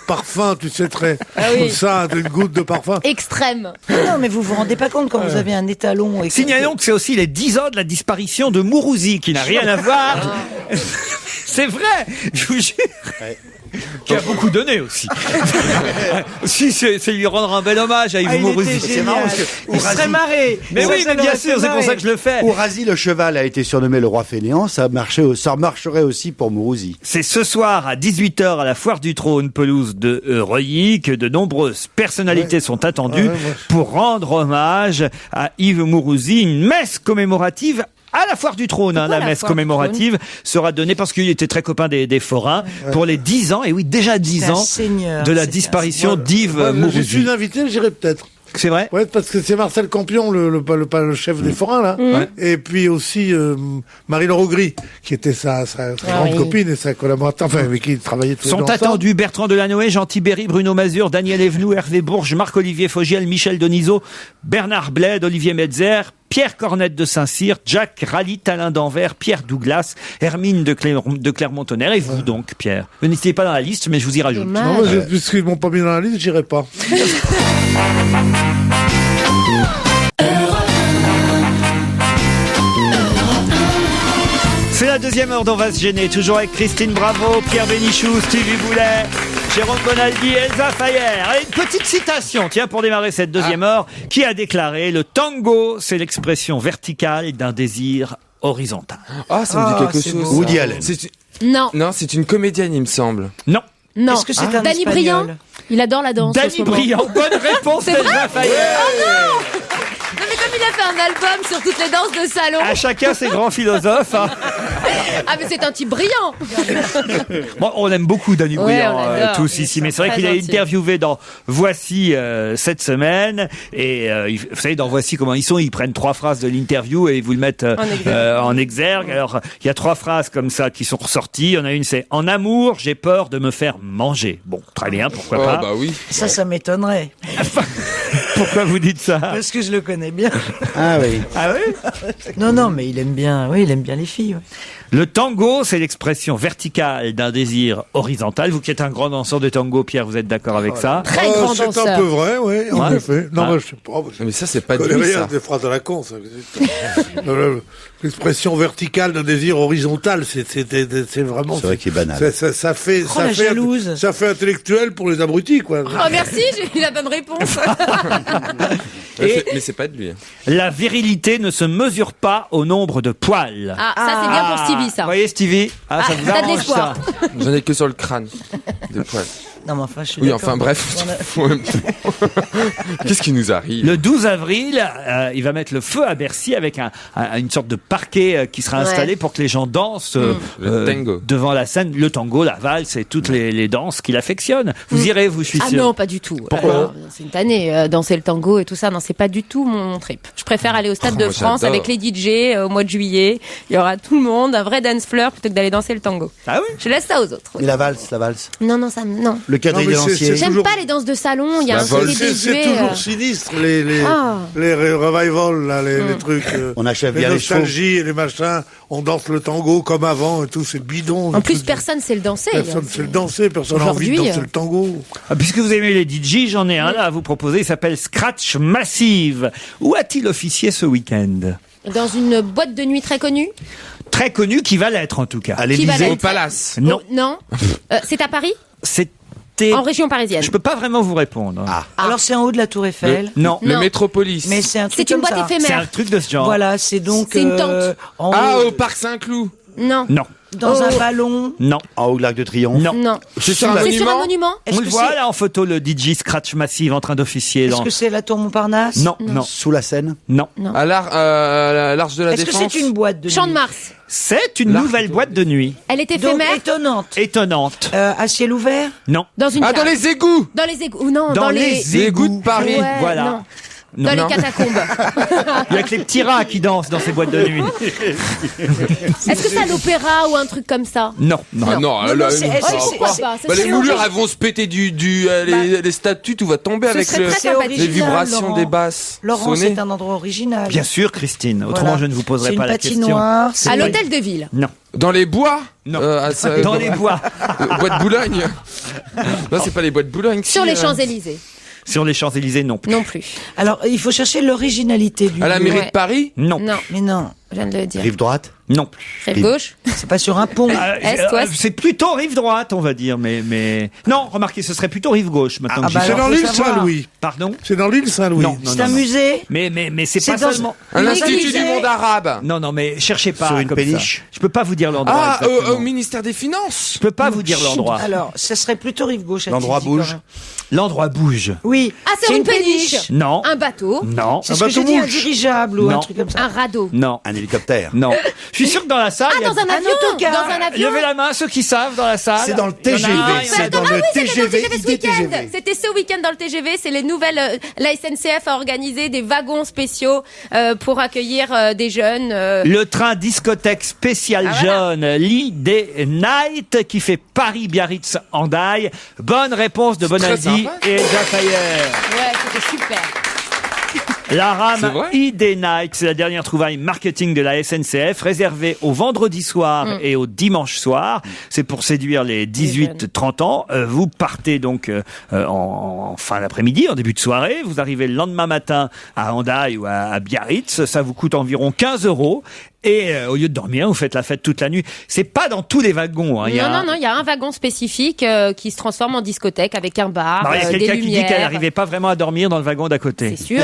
K: parfums, tu sais, très,
I: oui.
K: comme ça, une goutte de parfum.
I: gros? Extrême.
L: Non, mais vous vous rendez pas compte quand vous avez un étalon. Et que-
J: Signalons que c'est aussi les 10 ans de la disparition de Mourouzi, qui n'a rien à voir. C'est vrai, je vous jure. Qui a beaucoup donné aussi. Si, c'est lui rendre un bel hommage à Yves
L: Ah, il
J: Mourouzi.
L: était
M: C'est marrant
L: génial.
M: parce que
L: Il serait marré.
J: Mais
L: Ça,
J: oui,
L: ça
J: mais bien
L: l'aurait
J: sûr,
L: fait
J: c'est pour ça
L: marrer.
J: que je le fais.
M: Ourasi le cheval a été surnommé le roi fainéant, ça marcherait aussi pour Mourouzi.
J: C'est ce soir à 18h à la Foire du Trône, pelouse de Reuilly, que de nombreuses personnalités sont attendues pour rendre hommage à Yves Mourouzi. Une messe commémorative à la Foire du Trône. Hein,
I: Pourquoi
J: la
I: la
J: messe
I: Foire du
J: commémorative sera donnée parce qu'il était très copain des forains pour les 10 ans, et oui, déjà 10
L: C'est un
J: ans
L: seigneur,
J: de la
L: c'était un
J: disparition d'Yves
K: Moi, je
J: Mourouzi.
K: suis invité, j'irai peut-être.
J: C'est vrai?
K: Ouais, parce que c'est Marcel Campion, le chef des forains, là.
J: Ouais.
K: Et puis aussi Marie-Laure Augry, qui était sa grande
I: oui.
K: copine et sa collaboratrice, enfin, avec qui il travaillait tous les deux
J: Sont
K: ensemble.
J: attendus Bertrand Delanoë, Jean Tibéry, Bruno Mazur, Daniel Evenou, Hervé Bourges, Marc-Olivier Fogiel, Michel Denisot, Bernard Bled, Olivier Metzer, Pierre Cornette de Saint-Cyr, Jacques Rallit, Alain d'Anvers, Pierre Douglas, Hermine de Clermont-Tonnerre, et vous donc, Pierre. Vous n'étiez pas dans la liste, mais je vous y rajoute.
I: Dommage.
K: Non, moi, puisqu'ils m'ont pas mis dans la liste, j'irai pas.
J: C'est la deuxième heure d'On va se gêner, toujours avec Christine Bravo, Pierre Bénichou, Stevie Boulet, Jérôme Bonaldi, Elsa Fayer. Et une petite citation, tiens, pour démarrer cette deuxième heure, qui a déclaré « Le tango, c'est l'expression verticale d'un désir horizontal. »
G: Ah, ça me dit quelque chose. ça.
M: Woody Allen.
I: Non.
G: Non, c'est une comédienne, il me semble.
J: Non.
I: Non.
L: Est-ce que c'est un
I: Danny
L: Espagnol?
I: Briand? Il adore la danse. en ce
J: Danny
I: moment.
J: Briand, bonne réponse
I: C'est
J: d'Elsa
I: vrai?
J: Fayer.
I: Non, mais comme il a fait un album sur toutes les danses de salon.
J: À chacun ses grands philosophes. Hein.
I: Ah, mais c'est un type brillant.
J: Bon, on aime beaucoup Danny
I: Ouais,
J: Briand,
I: on l'adore.
J: tous ici, mais c'est vrai
I: Très
J: qu'il a
I: gentil.
J: interviewé dans Voici cette semaine, et vous savez, dans Voici comment ils sont, ils prennent 3 phrases de l'interview et ils vous le mettent en exergue. Alors, il y a 3 phrases comme ça qui sont ressorties. Il y en a une, c'est « En amour, j'ai peur de me faire manger ». Bon, très bien, pourquoi
G: Oh,
J: pas.
G: bah oui.
L: Ça m'étonnerait.
J: Pourquoi vous dites ça?
L: Parce que je le connais bien.
B: Ah oui.
J: Ah oui?
L: Non, mais il aime bien. Oui, il aime bien les filles. Ouais.
J: Le tango, c'est l'expression verticale d'un désir horizontal. Vous qui êtes un grand danseur de tango, Pierre, vous êtes d'accord avec ça?
I: Très grand
K: C'est
I: danseur.
K: un peu vrai, oui, en
J: Ouais.
K: effet. Non,
J: Ah.
K: mais je sais pas.
G: Mais ça, c'est pas
K: Je
G: de
K: connais
G: lui,
K: rien,
G: ça.
K: des phrases à la con, ça. L'expression verticale d'un désir horizontal, c'est vraiment.
M: C'est vrai qu'il est banal.
K: Ça fait,
L: Oh, la jalouse.
K: ça fait intellectuel pour les abrutis, quoi.
I: Oh merci, j'ai eu la bonne réponse.
G: Mais c'est pas de lui.
J: La virilité ne se mesure pas au nombre de poils.
I: Ah, ça c'est bien pour Stevie, ça.
J: Vous voyez, Stevie? Ah, ça vous
I: t'as de
J: arrange,
I: l'espoir.
J: ça.
G: J'en ai que sur le crâne. Des poils.
L: Non, mais enfin, je suis
G: Oui,
L: d'accord.
G: enfin bref. En même temps. Qu'est-ce qui nous arrive?
J: Le 12 avril, il va mettre le feu à Bercy avec une sorte de parquet qui sera installé pour que les gens dansent
G: Le tango.
J: devant la scène. Le tango, la valse et toutes les danses qu'il affectionne. Vous irez, vous, je suis
I: Ah
J: sûr.
I: non, pas du tout.
J: Pourquoi
I: c'est une tannée, danser le tango et tout ça. Non, c'est pas du tout mon trip. Je préfère aller au Stade de
G: moi,
I: France
G: j'adore.
I: avec les DJ au mois de juillet. Il y aura tout le monde, un vrai dance floor plutôt que d'aller danser le tango.
J: Ah oui?
I: Je laisse ça aux autres. oui.
B: Et la valse,
I: Non, ça, non.
B: Le quadrille
K: Non, mais
B: de lancier.
K: c'est
I: J'aime
K: toujours-
I: pas les danses de salon. Il y a un côté
K: C'est
I: désuet.
K: toujours sinistre, les
I: Ah.
K: revivals, là, les trucs.
M: On achève
K: les
M: bien les chevaux.
K: nostalgies et les machins. On danse le tango comme avant et tout, c'est bidon.
I: En plus, personne sait le danser.
K: Personne sait le danser, personne n'a envie de
I: Aujourd'hui,
K: danser le tango.
J: Ah, puisque vous aimez les DJ, j'en ai un là à vous proposer. Il s'appelle Scratch Massive. Où a-t-il officié ce week-end?
I: Dans une boîte de nuit très connue.
J: Très connu, qui va l'être en tout cas.
M: À
I: Qui va
M: l'Élysée.
I: l'être.
G: Au Palace.
J: Non.
I: Oh, non. C'est à Paris?
J: C'était.
I: En région parisienne.
J: Je peux pas vraiment vous répondre.
M: Ah.
L: Alors, c'est en haut de la Tour Eiffel.
J: Non.
G: Le
I: Non.
G: Métropolis.
L: Mais c'est un truc
I: C'est une
L: comme
I: boîte
L: ça.
J: C'est un
I: éphémère.
J: truc de ce genre.
L: Voilà, c'est donc.
I: C'est une tente.
L: En
G: Ah,
L: haut,
G: au Parc Saint-Cloud.
I: Non.
J: Non.
L: dans un ballon.
J: Non.
M: En haut de l'Arc de Triomphe.
J: Non.
I: Non.
G: C'est sur un
I: C'est sur un
G: monument.
I: monument.
L: Est-ce
J: On le
L: que
J: voit
L: c'est-
J: là en photo, le DJ Scratch Massive en train d'officier.
L: Est-ce
J: dans-
L: que c'est la tour Montparnasse?
J: Non, non.
M: Sous la Seine.
J: Non.
G: À l'Arche de la
L: Est-ce que
G: Défense.
L: c'est une boîte de
I: Champ de
L: nuit
I: Mars.
J: C'est une nouvelle boîte de nuit.
I: Elle est
L: Donc
I: éphémère.
L: étonnante.
J: Étonnante.
L: À ciel ouvert?
J: Non.
I: Dans une
G: Ah, dans
I: cave.
G: les égouts.
I: Dans les égouts. Non,
J: Dans
I: dans
J: les
G: égouts de Paris.
I: Ouais,
J: Voilà.
I: non.
J: Non.
I: Dans
J: Non.
I: les catacombes.
J: Il y a que les petits rats qui dansent dans ces boîtes de nuit.
I: Est-ce que c'est à l'opéra ou un truc comme ça?
J: Non.
G: Ah non,
L: Non,
G: là,
L: non, c'est-
G: nous,
L: c'est-
G: ça va
L: c'est-
G: pas.
L: c'est-
I: Bah,
G: Bah, les
I: c'est
G: moulures,
I: original.
G: elles vont se péter les statues, tout va tomber
L: Ce
G: avec
L: serait très
G: les
L: sympathique.
G: vibrations
L: Laurent.
G: des basses.
L: Laurent,
G: sonnées.
L: c'est un endroit original.
J: Bien sûr, Christine. Autrement,
L: Voilà.
J: je ne vous poserai
L: C'est
J: pas
L: une
J: la question.
L: patinoire. c'est-
I: À l'hôtel de ville.
J: Non.
G: Dans les bois.
J: Non. Dans les bois.
G: Bois de Boulogne. Non, c'est pas les bois de Boulogne.
I: Sur
G: si,
I: les Champs-Élysées.
J: Sur les Champs-Élysées, non.
I: Non plus.
L: Alors, il faut chercher l'originalité du
G: À la
L: lieu.
G: mairie
I: Ouais.
G: de Paris.
J: Non.
I: Non.
L: Mais non,
I: Je viens de le dire.
M: Rive droite.
J: Non.
I: Rive gauche.
L: c'est pas sur un pont.
I: Est, ouest.
J: C'est plutôt rive droite, on va dire, mais non. Remarquez, ce serait plutôt rive gauche maintenant.
L: Ah,
J: que
L: bah
J: j'y
K: C'est
L: alors,
J: pense.
K: dans
L: faut
K: l'île
L: savoir.
K: Saint-Louis.
J: Pardon.
K: C'est dans l'île Saint-Louis.
J: Non, non,
L: C'est
J: non,
L: un
J: non.
L: musée.
J: Mais c'est
L: C'est
J: pas
L: dans-
J: seulement.
G: Un
L: Dans
G: institut
L: un
G: du
L: musée.
G: monde arabe.
J: Non, non, mais cherchez pas
M: Sur une
J: comme
M: péniche.
J: ça. Je peux pas vous dire l'endroit.
G: Ah,
J: exactement.
G: au ministère des Finances.
J: Je peux pas vous dire l'endroit.
L: Alors, ça serait plutôt rive gauche.
M: L'endroit
L: a-t-il dit,
M: bouge.
L: quand même.
J: L'endroit bouge.
L: Oui.
I: Ah, c'est une péniche.
J: Non.
I: Un bateau.
J: Non.
L: C'est ce que j'ai dit, un dirigeable ou
J: Non.
L: un truc comme ça.
I: Un radeau.
J: Non.
M: Un hélicoptère.
J: Non. Je suis sûr que dans la salle.
I: Ah,
J: il y a-
I: dans un avion.
L: autocar.
I: Dans un avion.
J: Levez la main ceux qui savent dans la salle.
M: C'est dans le
J: Il y en a
M: TGV.
J: un, il y en a
M: C'est
J: deux.
M: dans le
I: C'était dans le
M: TGV.
I: TGV ce week-end.
M: IDTGV.
I: C'était ce week-end dans le TGV. C'est les nouvelles. La SNCF a organisé des wagons spéciaux pour accueillir des jeunes.
J: Le train discothèque spécial
I: Ah, voilà.
J: jeune l'I-Day Night qui fait Paris-Biarritz-Hendaye. Bonne réponse de
G: C'est très
J: Bonaldi
G: sympa.
J: et Elsa Fayer.
I: Ouais, c'était super.
J: La
G: C'est
J: rame
G: vrai
J: ID Night, c'est la dernière trouvaille marketing de la SNCF, réservée au vendredi soir et au dimanche soir. C'est pour séduire les 18-30 ans. Vous partez donc en fin d'après-midi, en début de soirée. Vous arrivez le lendemain matin à Hendaye ou à Biarritz. Ça vous coûte environ 15 €. Et au lieu de dormir, vous faites la fête toute la nuit. C'est pas dans tous les wagons. Hein. Il y a
I: Non, il y a un wagon spécifique qui se transforme en discothèque avec un bar,
J: Alors, il y a
I: des
J: quelqu'un qui dit
I: lumières.
J: qu'elle n'arrivait pas vraiment à dormir dans le wagon d'à côté.
I: C'est sûr.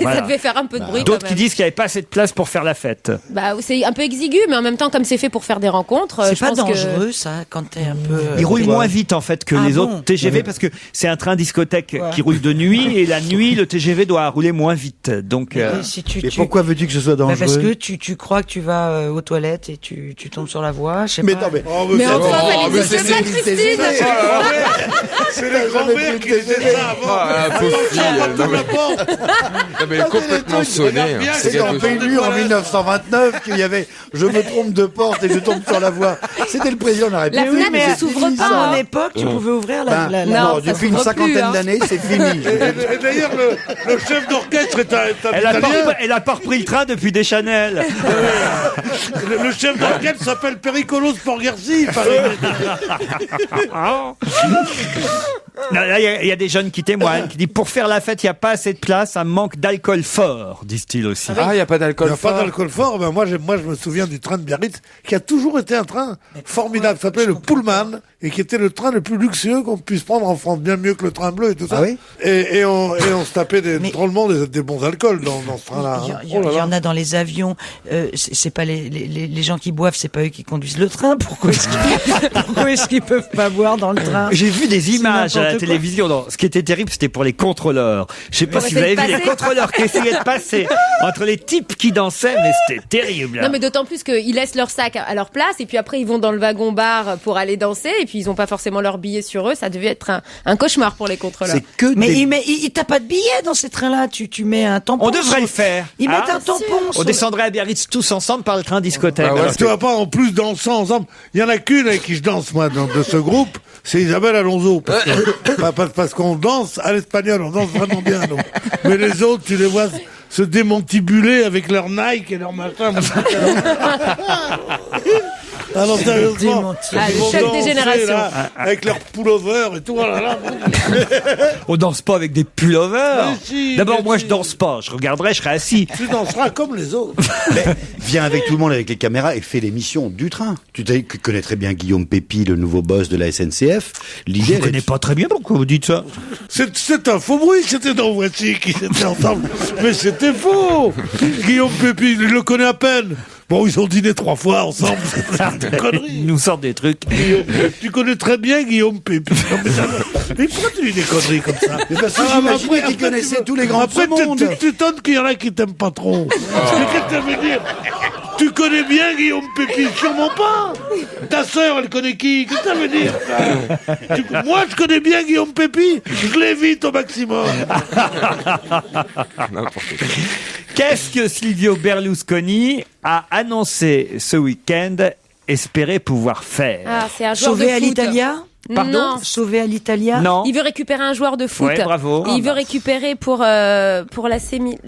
J: Voilà.
I: Ça devait faire un peu de bruit.
J: D'autres
I: quand
J: qui
I: même.
J: disent qu'il n'y avait pas assez de place pour faire la fête.
I: Bah, c'est un peu exigu, mais en même temps, comme c'est fait pour faire des rencontres,
L: C'est
I: je
L: pas
I: pense que-
L: dangereux, ça, quand t'es un peu.
J: Il roule moins vite en fait que
L: Ah
J: les
L: bon
J: autres TGV parce que c'est un train discothèque
L: Ouais.
J: qui roule de nuit et la nuit le TGV doit rouler moins vite. Donc
L: Et si tu,
M: Mais
L: tu-
M: pourquoi veux-tu que ce soit
L: Bah,
M: dangereux
L: parce que tu crois que tu vas aux toilettes et tu tombes sur la voie, je sais
M: Mais
L: pas.
M: non, mais...
I: Mais enfin, Valérie, c'est pas Christine.
K: C'est les grands-mères qui faisaient ça avant.
G: Ah, pauvre fille. Non, mais elle est complètement sonnée. hein.
M: C'est dans PMU en 1929 qu'il y avait « Je me trompe de porte et je tombe sur la voie ». C'était le président de la
I: La
M: République.
I: fenêtre ne s'ouvre
L: À
I: pas.
L: mon époque, tu pouvais ouvrir
M: Ben,
L: la...
I: Non,
M: non,
I: ça
M: depuis une
I: s'ouvre plus,
M: cinquantaine
I: hein.
M: d'années, c'est fini.
K: Et d'ailleurs, le chef d'orchestre est un
J: Elle a pas repris le train depuis Deschanel.
K: Le chef d'orchestre s'appelle Pericolo Sporgersi. il paraît.
J: Non, là, il y a des jeunes qui témoignent, qui disent pour faire la fête, il n'y a pas assez de place, un manque d'alcool fort, disent-ils aussi.
G: Ah, il n'y a pas
K: Il
G: d'alcool
K: n'y a
G: fort.
K: pas d'alcool fort. Ben moi, je me souviens du train de Biarritz, qui a toujours été un train formidable. Ça s'appelait le Pullman, et qui était le train le plus luxueux qu'on puisse prendre en France, bien mieux que le train bleu et tout ça.
M: Ah oui
K: et on se tapait drôlement des bons alcools dans ce train-là.
L: Il y en a dans les avions. C'est pas les gens qui boivent, c'est pas eux qui conduisent le train. Pourquoi est-ce qu'ils peuvent pas boire dans le train?
J: J'ai vu des images à la
L: n'importe quoi.
J: télévision. Non, ce qui était terrible, c'était pour les contrôleurs. Je sais pas
I: Pour
J: si vous avez
I: essayer
J: vu
I: de
J: les
I: passer.
J: contrôleurs qui essayaient de passer entre les types qui dansaient, mais c'était terrible.
I: Non, mais d'autant plus qu'ils laissent leur sac à leur place et puis après ils vont dans le wagon-bar pour aller danser et puis ils ont pas forcément leur billet sur eux. Ça devait être un cauchemar pour les contrôleurs.
M: C'est que
L: Mais
M: des...
L: il t'as pas de billet dans ces trains-là. Tu mets un tampon.
J: On devrait le faire.
L: Ils
J: Hein
L: mettent un tampon.
J: On descendrait à Biarritz tous ensemble par le train discothèque.
G: Ah ouais.
K: Parce que tu vois pas, en plus dansant ensemble, il y en a qu'une avec qui je danse, moi, de ce groupe, c'est Isabelle Alonso. Parce qu'on danse à l'espagnol, on danse vraiment bien, nous. Mais les autres, tu les vois se démantibuler avec leur Nike et leur machin. Alors, sérieusement,
I: Ah,
K: ils
I: le
K: vont
I: choc des
K: danser,
I: générations.
K: là, avec leur pullover et tout, oh là là.
J: On danse pas avec des pullovers.
K: Mais si,
J: D'abord,
K: mais
J: moi,
K: si.
J: je danse pas. Je regarderai, je serai assis.
K: Tu danseras comme les autres.
M: Mais viens avec tout le monde avec les caméras et fais l'émission du train. Tu connais très bien Guillaume Pépi, le nouveau boss de la SNCF.
J: Je
M: L'idée,
J: ne connais pas très bien, pourquoi vous dites ça?
K: C'est un faux bruit, c'était dans Voici qui étaient ensemble. Mais c'était faux. Guillaume Pépi, il le connaît à peine. Bon, ils ont dîné 3 fois ensemble. C'est des conneries.
J: Ils nous sortent des trucs.
K: Guillaume, tu connais très bien Guillaume Pépi. Non, mais pourquoi tu dis des conneries comme ça?
M: parce que j'imaginais qu'il connaissait tous les grands de ce
K: Après,
M: monde.
K: tu t'étonnes qu'il y en a qui t'aiment pas trop. Mais qu'est-ce que ça veut dire? Tu connais bien Guillaume Pépi? Sûrement pas. Ta sœur, elle connaît qui? Qu'est-ce que ça veut dire, ça? Moi, je connais bien Guillaume Pépi. Je l'évite au maximum.
J: Qu'est-ce que Silvio Berlusconi a annoncé ce week-end espérer pouvoir faire?
I: Ah, c'est un joueur
L: Sauvé
I: de
L: à
I: foot.
L: l'Italia.
J: Pardon?
I: Non.
L: Sauvé à l'Italia.
J: Non.
I: Il veut récupérer un joueur de foot.
J: Ouais, bravo.
I: Et il veut récupérer pour l'AC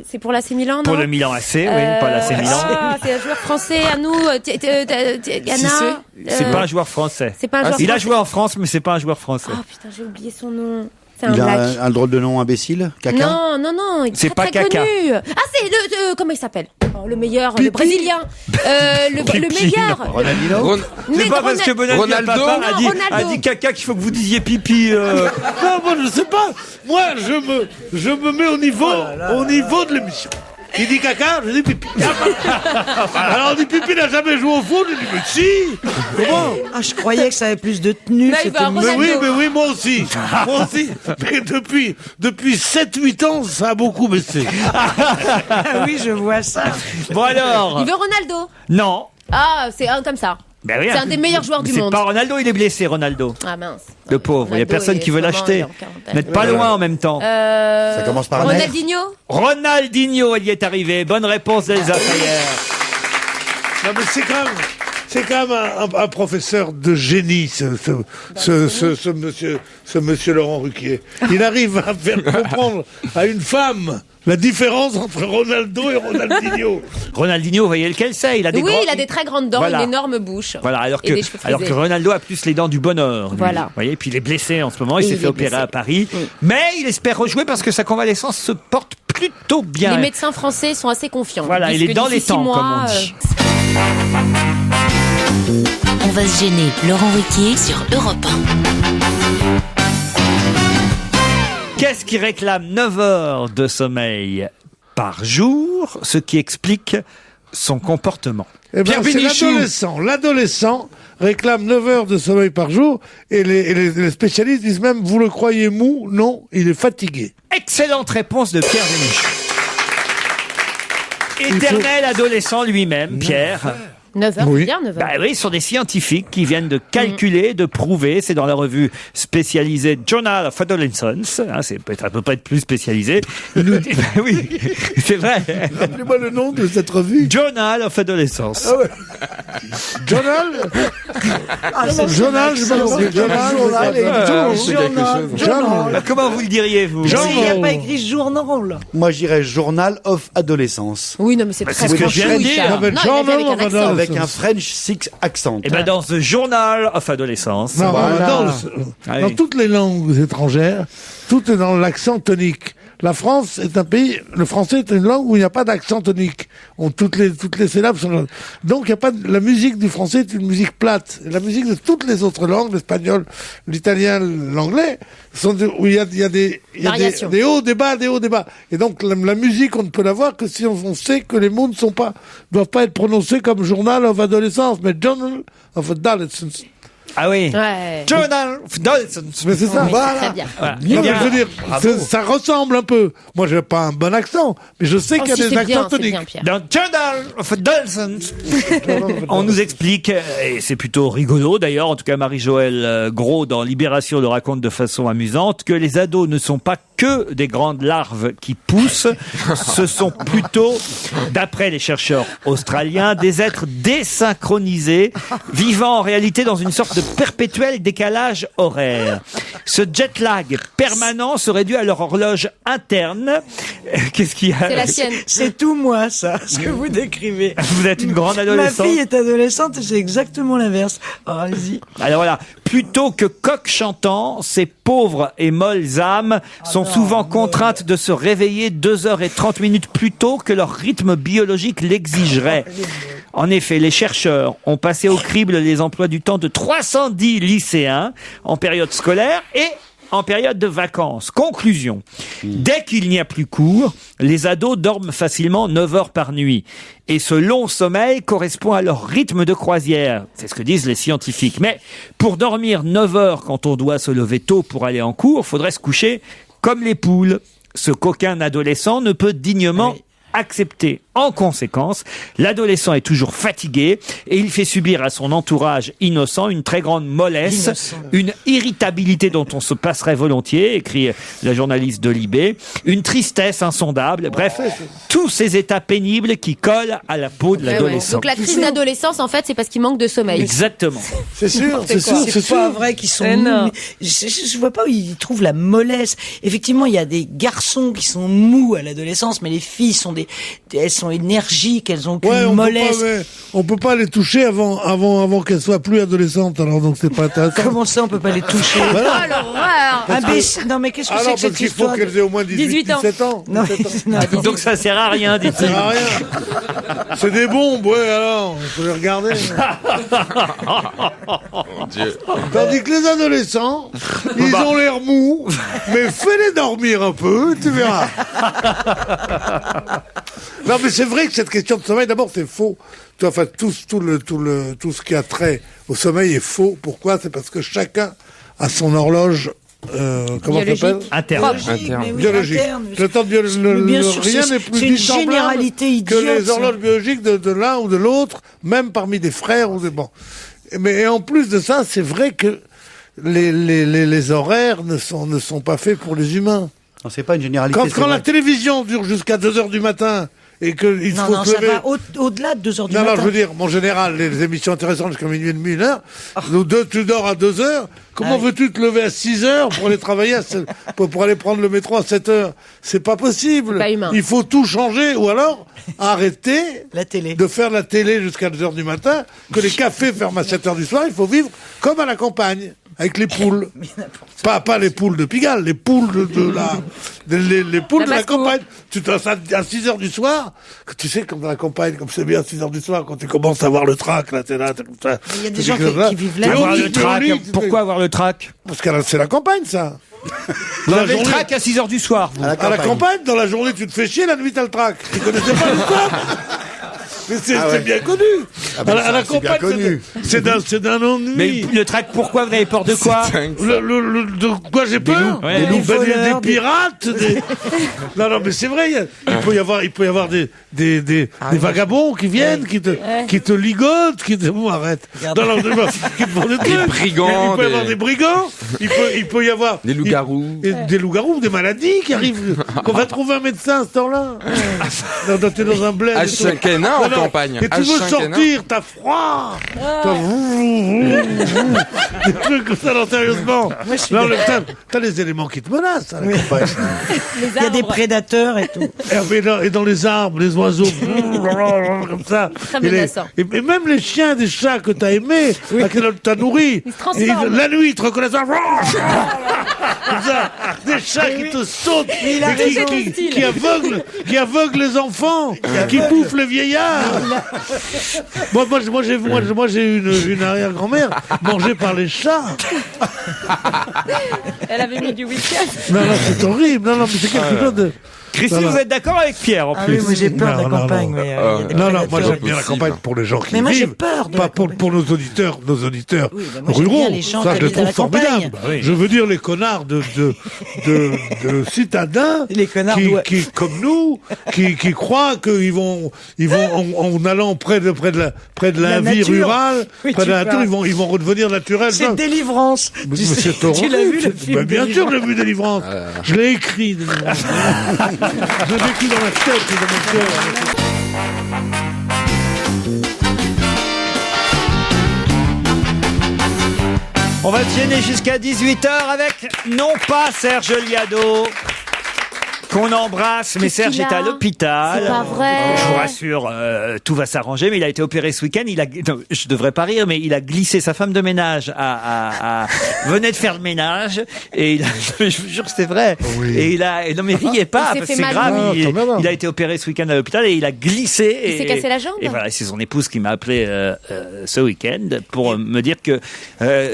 I: c'est pour l'AC Milan, non?
J: Pour le Milan AC, oui, pas l'AC Milan.
I: Ah, c'est un joueur français à nous. Ghana.
J: C'est pas un joueur français.
I: C'est pas un joueur
J: Il a
I: français.
J: joué en France, mais c'est pas un joueur français.
I: Oh putain, j'ai oublié son nom. C'est un
M: Il a
I: black.
M: un drôle de nom imbécile, Caca.
I: Non, il est
J: C'est
I: très,
J: pas
I: très
J: Kaka.
I: connu. Ah, c'est le comment il s'appelle? Oh, le meilleur, le brésilien. Le meilleur.
M: Ronaldinho.
J: C'est pas parce que Bonaldi,
G: Ronaldo
J: papa, a dit,
I: Ronaldo.
J: a dit caca qu'il faut que vous disiez pipi.
K: Non, moi, je sais pas. Moi, je me mets au niveau de l'émission. Il dit caca, je dis pipi. Alors on dit pipi n'a jamais joué au foot, je dis mais si. Comment?
L: Ah, je croyais que ça avait plus de tenue.
I: Là, il
L: cette
I: va à
L: émission.
K: Mais oui, moi aussi. Moi aussi. Mais depuis 7-8 ans, ça a beaucoup baissé.
L: Ah oui, je vois ça.
J: Bon alors.
I: Il veut Ronaldo.
J: Non.
I: Ah, c'est un comme ça.
J: Ben oui,
I: C'est un des meilleurs joueurs du
J: C'est
I: monde.
J: pas Ronaldo, il est blessé, Ronaldo.
I: Ah mince.
J: Le pauvre, il y a
I: Ronaldo
J: personne
I: est
J: qui veut
I: sûrement
J: l'acheter.
I: en quarantaine.
J: Vous n'êtes pas loin en même temps.
M: Ça commence par un R.
I: Ronaldinho.
J: Ronaldinho, il y est arrivé. Bonne réponse d'Elsa Fayer.
K: Non mais c'est quand même un professeur de génie, ce monsieur Laurent Ruquier. Il arrive à faire comprendre à une femme la différence entre Ronaldo et Ronaldinho.
J: Ronaldinho, vous voyez lequel c'est? Il a des
I: Oui,
J: grands-
I: il a des très grandes dents,
J: Voilà.
I: une énorme bouche.
J: Voilà, alors
I: Et des cheveux
J: que
I: frisés.
J: Ronaldo a plus les dents du bonheur. lui.
I: Voilà.
J: Vous voyez, puis il est blessé en ce moment, il
I: Et
J: s'est
I: il
J: fait
I: est
J: opérer
I: blessé.
J: à Paris. Mais il espère rejouer parce que sa convalescence se porte plutôt bien.
I: Les médecins français sont assez confiants.
J: Voilà, il
I: puisque
J: est dans
I: d'ici
J: les
I: 6
J: temps,
I: mois,
J: comme on dit.
N: On va se gêner. Laurent Ruquier sur Europe 1.
J: Qu'est-ce qui réclame 9 heures de sommeil par jour, ce qui explique son comportement?
K: Eh ben,
J: Pierre
K: c'est
J: Bénichou.
K: l'adolescent réclame 9 heures de sommeil par jour et les spécialistes disent même, vous le croyez mou? Non, il est fatigué.
J: Excellente réponse de Pierre Bénichou. éternel adolescent lui-même, Pierre.
I: 9h,
J: Oui.
I: c'est bien 9h.
J: Bah oui, ce sont des scientifiques qui viennent de calculer, de prouver. C'est dans la revue spécialisée Journal of Adolescence. Hein, ça peut pas être plus spécialisé. Ils nous disent, bah oui, c'est vrai.
K: Rappelez-moi le nom de cette revue.
J: Journal of Adolescence.
K: Ah ouais. Journal Journal, je sais pas compris.
J: Journal. Comment vous le diriez, vous?
L: Il n'y a pas écrit journal.
M: Moi, je dirais Journal of Adolescence.
I: Oui, non, mais c'est
J: Bah,
I: très
J: c'est ce que je viens de dire.
I: Non, il a dit avec un accent.
M: Avec un French Six accent.
J: Et ben dans The Journal of Adolescence.
K: Non,
J: Voilà.
K: dans toutes les langues étrangères, tout est dans l'accent tonique. La France est un pays, le français est une langue où il n'y a pas d'accent tonique. Toutes les syllabes sont, donc il y a pas la musique du français est une musique plate. Et la musique de toutes les autres langues, l'espagnol, l'italien, l'anglais, où il y a des hauts, des bas, des hauts, des bas. Et donc la musique, on ne peut l'avoir que si on sait que les mots doivent pas être prononcés comme Journal of Adolescence, mais Journal of Adolescence.
J: Ah oui.
I: Ouais.
J: Journal of Adolescence.
K: Mais c'est ça.
I: Oui,
K: Voilà.
I: très bien.
J: Voilà.
K: Non, mais je veux dire, ça ressemble un peu. Moi, j'ai pas un bon accent, mais je sais qu'il y a des accents toniques.
J: Dans Journal of Adolescence, on nous explique, et c'est plutôt rigolo d'ailleurs, en tout cas Marie-Joëlle Gros dans Libération le raconte de façon amusante, que les ados ne sont pas que des grandes larves qui poussent, ce sont plutôt, d'après les chercheurs australiens, des êtres désynchronisés, vivant en réalité dans une sorte de perpétuel décalage horaire. Ce jet lag permanent serait dû à leur horloge interne. Qu'est-ce qu'il y a?
I: C'est la sienne.
L: C'est tout moi, ça, ce que vous décrivez.
J: Vous êtes une grande adolescente.
L: Ma fille est adolescente et c'est exactement l'inverse. Oh, allez-y.
J: Alors voilà, plutôt que coq chantant, ces pauvres et molles âmes sont souvent contraintes de se réveiller 2h30 plus tôt que leur rythme biologique l'exigerait. En effet, les chercheurs ont passé au crible les emplois du temps de 310 lycéens en période scolaire et en période de vacances. Conclusion. Dès qu'il n'y a plus cours, les ados dorment facilement 9 heures par nuit. Et ce long sommeil correspond à leur rythme de croisière. C'est ce que disent les scientifiques. Mais pour dormir 9 heures quand on doit se lever tôt pour aller en cours, faudrait se coucher comme les poules. Ce qu'aucun adolescent ne peut dignement accepter. En conséquence, l'adolescent est toujours fatigué et il fait subir à son entourage innocent une très grande mollesse, une irritabilité dont on se passerait volontiers, écrit la journaliste de Libé, une tristesse insondable, bref, tous ces états pénibles qui collent à la peau de l'adolescent.
I: Donc la crise d'adolescence, en fait, c'est parce qu'il manque de sommeil.
J: Exactement.
K: C'est sûr, c'est sûr.
L: C'est pas vrai qu'ils sont mous. Je vois pas où ils trouvent la mollesse. Effectivement, il y a des garçons qui sont mous à l'adolescence, mais les filles sont elles sont énergiques, elles ont qu'une mollesse.
K: On peut pas les toucher avant qu'elles soient plus adolescentes, alors donc c'est pas intéressant.
L: Comment ça, on peut pas les toucher?
K: Voilà.
I: Oh l'horreur!
L: Non, mais qu'est-ce que c'est
K: Alors,
L: que cette
K: parce qu'il faut
L: histoire
K: qu'elles aient au moins 17 ans.
L: Non,
J: Donc ça sert à rien,
K: Ça
J: dit-il.
K: sert à rien. C'est des bombes, ouais, alors, on peut les regarder. Tandis que les adolescents, ils ont l'air mous, mais fais-les dormir un peu, tu verras. Non, mais c'est vrai que cette question de sommeil, d'abord, c'est faux. Enfin, tout ce qui a trait au sommeil est faux. Pourquoi? C'est parce que chacun a son horloge. Comment ça s'appelle?
J: Interne.
K: Biologique. Le temps
L: Bien sûr,
K: rien n'est plus
L: c'est une
K: dissemblable
L: généralité
K: que
L: idiote,
K: les
L: ça.
K: horloges biologiques de l'un ou de l'autre, même parmi des frères ou des bon. Mais en plus de ça, c'est vrai que les horaires ne sont pas faits pour les humains.
M: Non, c'est pas une généralité.
K: Quand la télévision dure jusqu'à 2h du matin et qu'il faut
L: Non,
K: se
L: ça
K: lever...
L: va au-delà de 2h du
K: Non,
L: matin.
K: je veux dire, en général, les émissions intéressantes jusqu'à minuit et demi, 1h, tu dors à 2h, comment veux-tu te lever à 6h pour aller travailler, pour aller prendre le métro à 7h? C'est pas possible.
I: Pas humain.
K: Il faut tout changer, ou alors arrêter
L: la télé.
K: de faire la télé jusqu'à 2h du matin, que les cafés ferment à 7h du soir, il faut vivre comme à la campagne. Avec les poules. Pas les poules de Pigalle, les poules les poules de la campagne. Tu t'as ça à 6h du soir, que tu sais, comme dans la campagne, comme c'est bien à 6h du soir, quand tu commences à avoir le trac, là, t'es là, t'es comme ça.
L: Il y a des gens qui vivent là.
J: Avoir le trac. Pourquoi avoir le trac?
K: Parce que c'est la campagne, ça.
J: Vous avez le trac à 6h du soir, vous.
K: À la campagne, dans la journée, tu te fais chier, la nuit, t'as le trac. Tu connaissais pas l'histoire? Mais c'est bien connu. À la campagne, c'est d'un ennui.
J: Mais le track, pourquoi vous avez peur de quoi?
K: De quoi j'ai peur? Des pirates. Non, mais c'est vrai. Il peut y avoir des vagabonds qui viennent, qui te ligotent, Bon, arrête. Non, qui te font des trucs.
G: Des brigands.
K: Il peut y avoir des brigands. Il peut y avoir
G: des loups-garous.
K: Des loups-garous, des maladies qui arrivent. Qu'on va trouver un médecin à ce temps-là. T'es dans un bled.
G: H5N1 en campagne.
K: Et tu veux sortir, t'as froid. Des trucs comme ça, non, sérieusement. T'as les éléments qui te menacent à la campagne.
L: Il y a des prédateurs et tout.
K: Et dans les arbres, les oiseaux, comme ça. Et même les chiens, des chats que t'as aimés, que t'as nourris, la nuit, ils te reconnaissent. Comme ça, des chats qui te sautent, qui aveuglent les enfants, qui bouffent les vieillards. Moi, j'ai une arrière-grand-mère mangée par les chats.
I: Elle avait mis du week-end.
K: Non, c'est horrible. Non, mais c'est quelque chose de...
J: Christine, vous êtes d'accord avec Pierre en plus?
L: Oui, moi j'ai peur de la campagne.
K: Non, moi j'aime bien la campagne pour les gens qui
L: mais moi,
K: vivent.
L: j'ai peur
K: pas pour nos auditeurs ruraux. Ça, je les trouve formidables. Je veux dire les connards de citadins qui, comme nous, qui croient qu'ils vont en allant près de la vie rurale, près de la nature, ils vont redevenir naturels.
L: C'est Délivrance.
K: Tu l'as vu le film? Bien sûr, j'ai vu Délivrance. Je l'ai écrit. Je l'ai écrit dans ma tête et dans mon cœur.
J: On va te gêner jusqu'à 18h avec, non pas Serge Liado, qu'on embrasse, mais Serge est à l'hôpital.
I: C'est pas vrai.
J: Je vous rassure, tout va s'arranger, mais il a été opéré ce week-end. Je devrais pas rire, mais il a glissé sa femme de ménage venait de faire le ménage, et je vous jure que c'est vrai. Oui. Et non mais riez pas, parce que c'est grave. Il a été opéré ce week-end à l'hôpital et il a glissé.
I: Il s'est cassé la jambe.
J: Et voilà, c'est son épouse qui m'a appelé ce week-end pour me dire que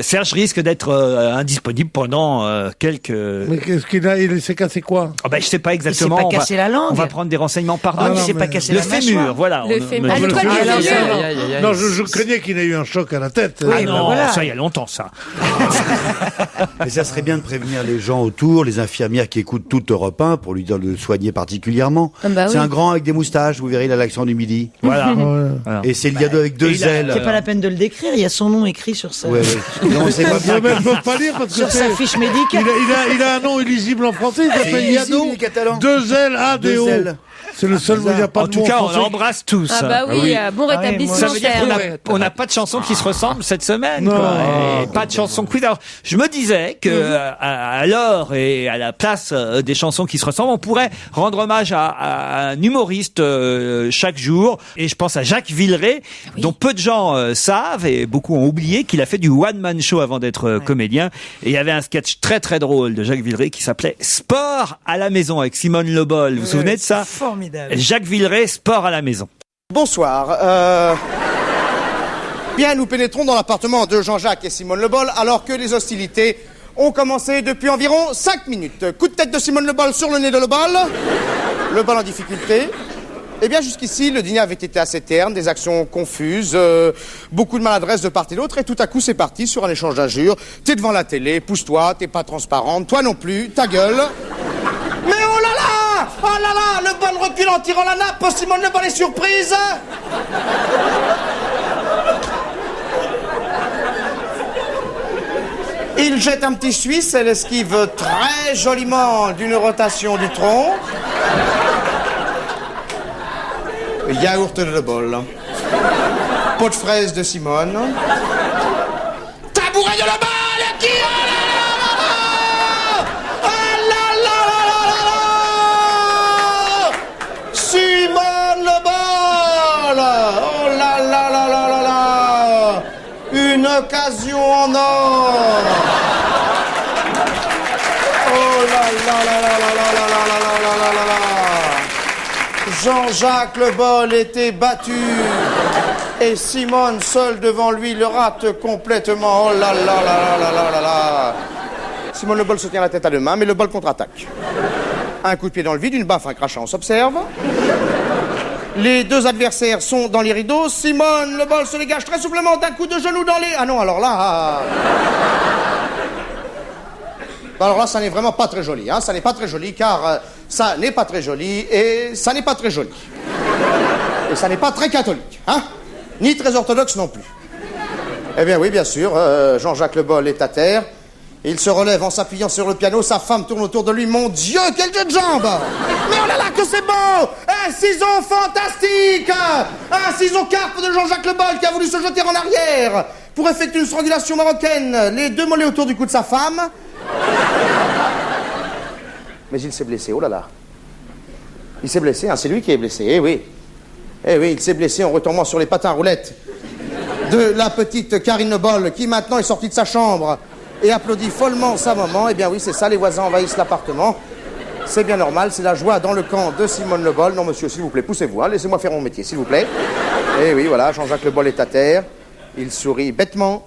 J: Serge risque d'être indisponible pendant quelques.
K: Mais qu'est-ce qu'il a? Il s'est cassé quoi?
J: Je sais pas exactement.
L: Il s'est pas cassé la langue.
J: On va prendre des renseignements par
L: il s'est pas cassé
J: le
L: la
J: fémur, voilà.
I: Le fémur.
K: Non, je craignais qu'il ait eu un choc à la tête.
J: Ah non, ça il y a longtemps ça.
M: Mais ça serait bien de prévenir les gens autour, les infirmières qui écoutent toute Europe 1 pour lui dire de le soigner particulièrement. C'est un grand avec des moustaches, vous verrez, il a l'accent du midi.
J: Voilà.
M: Et c'est Liado avec deux ailes.
L: C'est pas la peine de le décrire, il y a son nom écrit sur ça.
M: Non, c'est pas bien.
K: Je ne peux pas lire parce que
L: sur sa fiche médicale.
K: Il a un nom illisible en français, il s'appelle Liado. Deux ailes, A, D, O. C'est le seul où il n'y a pas de mot.
J: En tout cas, on l'embrasse tous.
I: Ah bah oui, bon rétablissement.
J: Ça veut dire qu'on n'a pas de chanson qui se ressemble cette semaine.
K: Non.
J: Et pas de chanson quiz. Alors, je me disais que à l'heure et à la place des chansons qui se ressemblent, on pourrait rendre hommage à un humoriste chaque jour. Et je pense à Jacques Villeray, dont peu de gens savent et beaucoup ont oublié qu'il a fait du one-man show avant d'être comédien. Et il y avait un sketch très très drôle de Jacques Villeray qui s'appelait Sport à la maison avec Simone Le Bol. Vous vous souvenez de ça?
L: Formidable.
J: Jacques Villeray, Sport à la maison.
O: Bonsoir. Bien, nous pénétrons dans l'appartement de Jean-Jacques et Simone Le Bol alors que les hostilités ont commencé depuis environ 5 minutes. Coup de tête de Simone Le Bol sur le nez de Le Bol. Le Bol en difficulté. Eh bien, jusqu'ici, le dîner avait été assez terne, des actions confuses, beaucoup de maladresse de part et d'autre, et tout à coup, c'est parti sur un échange d'injures. T'es devant la télé, pousse-toi, t'es pas transparente, toi non plus, ta gueule. Mais oh là là! Oh là là! Le Bol recule en tirant la nappe, Simone Le Bol est surprise! Il jette un petit Suisse, elle esquive très joliment d'une rotation du tronc. Yaourt de Le Bol. Pot de fraise de Simone. Tabouret de Le Bol qui... Oh là là là là là! Simone Le Bol! Oh là là là là là là! Une occasion en or! Oh là là là là là là là là là là là là! Jean-Jacques Le Bol était battu et Simone, seule devant lui, le rate complètement. Oh là là là là là là là. Simone Le Bol se tient la tête à deux mains, mais Le Bol contre-attaque. Un coup de pied dans le vide, une baffe, un crachat, on s'observe. Les deux adversaires sont dans les rideaux. Simone Le Bol se dégage très souplement d'un coup de genou dans les... Ah non, alors là... Alors là, ça n'est vraiment pas très joli, hein. Ça n'est pas très joli, car ça n'est pas très joli, et ça n'est pas très joli. Et ça n'est pas très catholique, hein. Ni très orthodoxe non plus. Eh bien oui, bien sûr, Jean-Jacques Le Bol est à terre. Il se relève en s'appuyant sur le piano, sa femme tourne autour de lui. Mon Dieu, quel jeu de jambes! Mais oh là là, que c'est beau! Un ciseau fantastique! Un ciseau carpe de Jean-Jacques Le Bol qui a voulu se jeter en arrière pour effectuer une strangulation marocaine, les deux mollets autour du cou de sa femme. Mais il s'est blessé, oh là là. Il s'est blessé, hein, c'est lui qui est blessé, eh oui. Eh oui, il s'est blessé en retombant sur les patins à roulettes de la petite Karine Le Bol, qui maintenant est sortie de sa chambre et applaudit follement sa maman. Eh bien oui, c'est ça, les voisins envahissent l'appartement. C'est bien normal, c'est la joie dans le camp de Simone Le Bol. Non, monsieur, s'il vous plaît, poussez-vous, hein, laissez-moi faire mon métier, s'il vous plaît. Eh oui, voilà, Jean-Jacques Le Bol est à terre. Il sourit bêtement.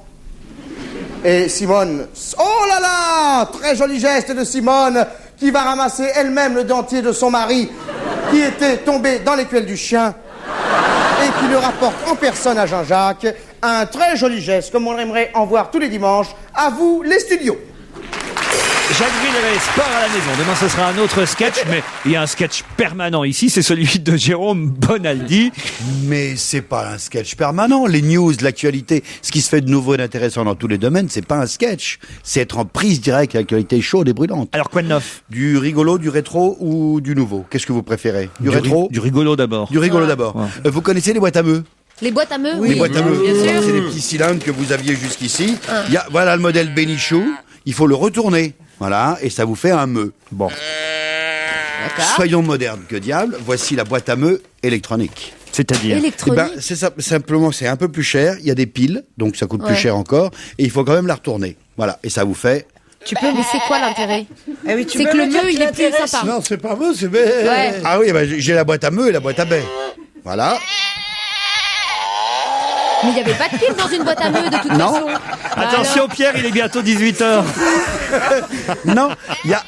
O: Et Simone... Oh là là! Très joli geste de Simone, qui va ramasser elle-même le dentier de son mari, qui était tombé dans l'écuelle du chien, et qui le rapporte en personne à Jean-Jacques. Un très joli geste, comme on aimerait en voir tous les dimanches. À vous, les studios.
J: Jacques Villeray, sport à la maison. Demain, ce sera un autre sketch, mais il y a un sketch permanent ici, c'est celui de Jérôme Bonaldi.
M: Mais c'est pas un sketch permanent. Les news, l'actualité, ce qui se fait de nouveau et d'intéressant dans tous les domaines, c'est pas un sketch. C'est être en prise directe avec l'actualité chaude et brûlante.
J: Alors quoi de neuf?
M: Du rigolo, du rétro ou du nouveau? Qu'est-ce que vous préférez? Du rétro?
J: Du rigolo d'abord.
M: Du rigolo d'abord.
J: Ouais.
M: Vous connaissez les boîtes à meux?
I: Les boîtes à meux?
M: Les boîtes à meux.
I: Bien sûr.
M: C'est des petits cylindres que vous aviez jusqu'ici.
I: Ah.
M: Il y a, voilà le modèle Bénichou. Il faut le retourner. Voilà. Et ça vous fait un meux. Bon. Soyons modernes, que diable. Voici la boîte à meux électronique.
J: C'est-à-dire?
I: Électronique.
M: Eh ben, c'est ça, simplement, c'est un peu plus cher. Il y a des piles, donc ça coûte plus cher encore. Et il faut quand même la retourner. Voilà. Et ça vous fait...
I: Tu peux, mais c'est quoi l'intérêt?
L: oui,
I: C'est que le meux, il est plus sympa.
K: Non, c'est pas meux, c'est
I: Ouais.
M: Ah oui, ben, j'ai la boîte à meux et la boîte à baies. Voilà.
I: Mais il n'y avait pas de pile dans une boîte à meux, de toute façon.
J: Attention, Pierre, il est bientôt 18h.
M: Non, il y a...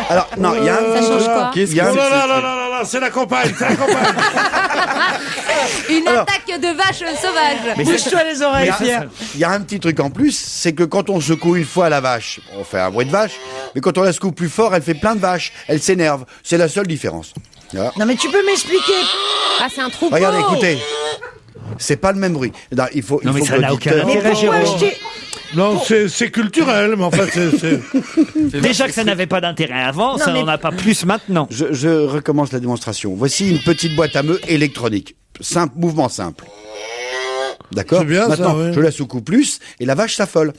M: Alors, non, il y a...
I: Ça change quoi?
M: Il y a un-
K: Oh là là là là là là, c'est la campagne, c'est la campagne.
I: Une attaque de vache sauvage.
L: Bouge-toi les oreilles, Pierre.
M: Il y a un petit truc en plus, c'est que quand on secoue une fois la vache, on fait un bruit de vache, mais quand on la secoue plus fort, elle fait plein de vaches, elle s'énerve. C'est la seule différence. Voilà.
L: Non mais tu peux m'expliquer?
I: Ah, c'est un troupeau.
M: Regardez, écoutez. C'est pas le même bruit. Non, il faut,
J: Non,
M: il
J: mais
M: faut
J: ça
M: que
J: n'a aucun
M: l'auditeur-
L: Mais
J: intérêt,
L: pourquoi
J: Jérôme.
L: acheter?
K: Non, c'est culturel, mais en fait, c'est...
J: Déjà que ça n'avait pas d'intérêt avant, ça
L: mais-
J: n'en a pas plus maintenant.
M: Je recommence la démonstration. Voici une petite boîte à meux électronique. Simple, mouvement simple. D'accord?
K: C'est bien, ça,
M: Maintenant,
K: ouais.
M: je la secoue plus et la vache s'affole.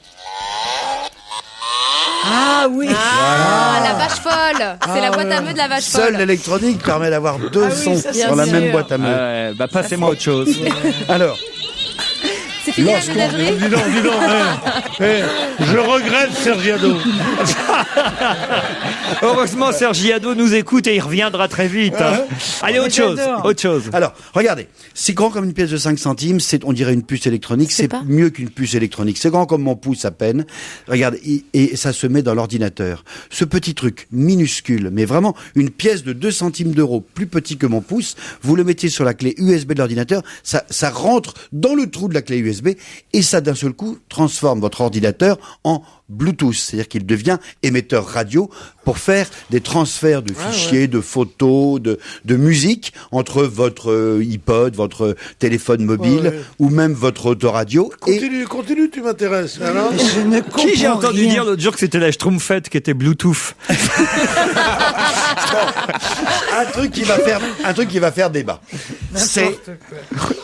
L: Ah oui.
I: Ah, la vache folle. C'est la boîte à meux de la vache
M: Seule
I: folle.
M: l'électronique permet d'avoir deux sons
L: ça,
I: c'est
M: dans la
I: sûr.
M: même boîte à meux.
J: Bah, passez-moi autre chose.
M: Alors,
I: C'est fini la
M: Lorsqu'on-
I: ménagerie?
K: Dis donc, je regrette Sergiado.
J: Heureusement, Sergi Ado nous écoute et il reviendra très vite. hein. Allez, autre chose.
L: j'adore.
J: Autre chose.
M: alors, regardez. C'est grand comme une pièce de 5 centimes, on dirait une puce électronique, c'est
I: pas.
M: mieux qu'une puce électronique. C'est grand comme mon pouce à peine. Regarde, et ça se met dans l'ordinateur. Ce petit truc minuscule, mais vraiment une pièce de 2 centimes d'euros, plus petit que mon pouce, vous le mettez sur la clé USB de l'ordinateur, ça rentre dans le trou de la clé USB, et ça d'un seul coup transforme votre ordinateur en Bluetooth, c'est-à-dire qu'il devient émetteur radio pour faire des transferts de fichiers, de photos, de musique entre votre iPod, votre téléphone mobile
K: Ouais.
M: ou même votre autoradio. Et
K: Continue, tu m'intéresses. Alors
L: Je ne comprends
J: Qui j'ai entendu
L: rien.
J: dire l'autre jour que c'était la Schtroumpfette qui était Bluetooth.
M: un truc qui va faire débat.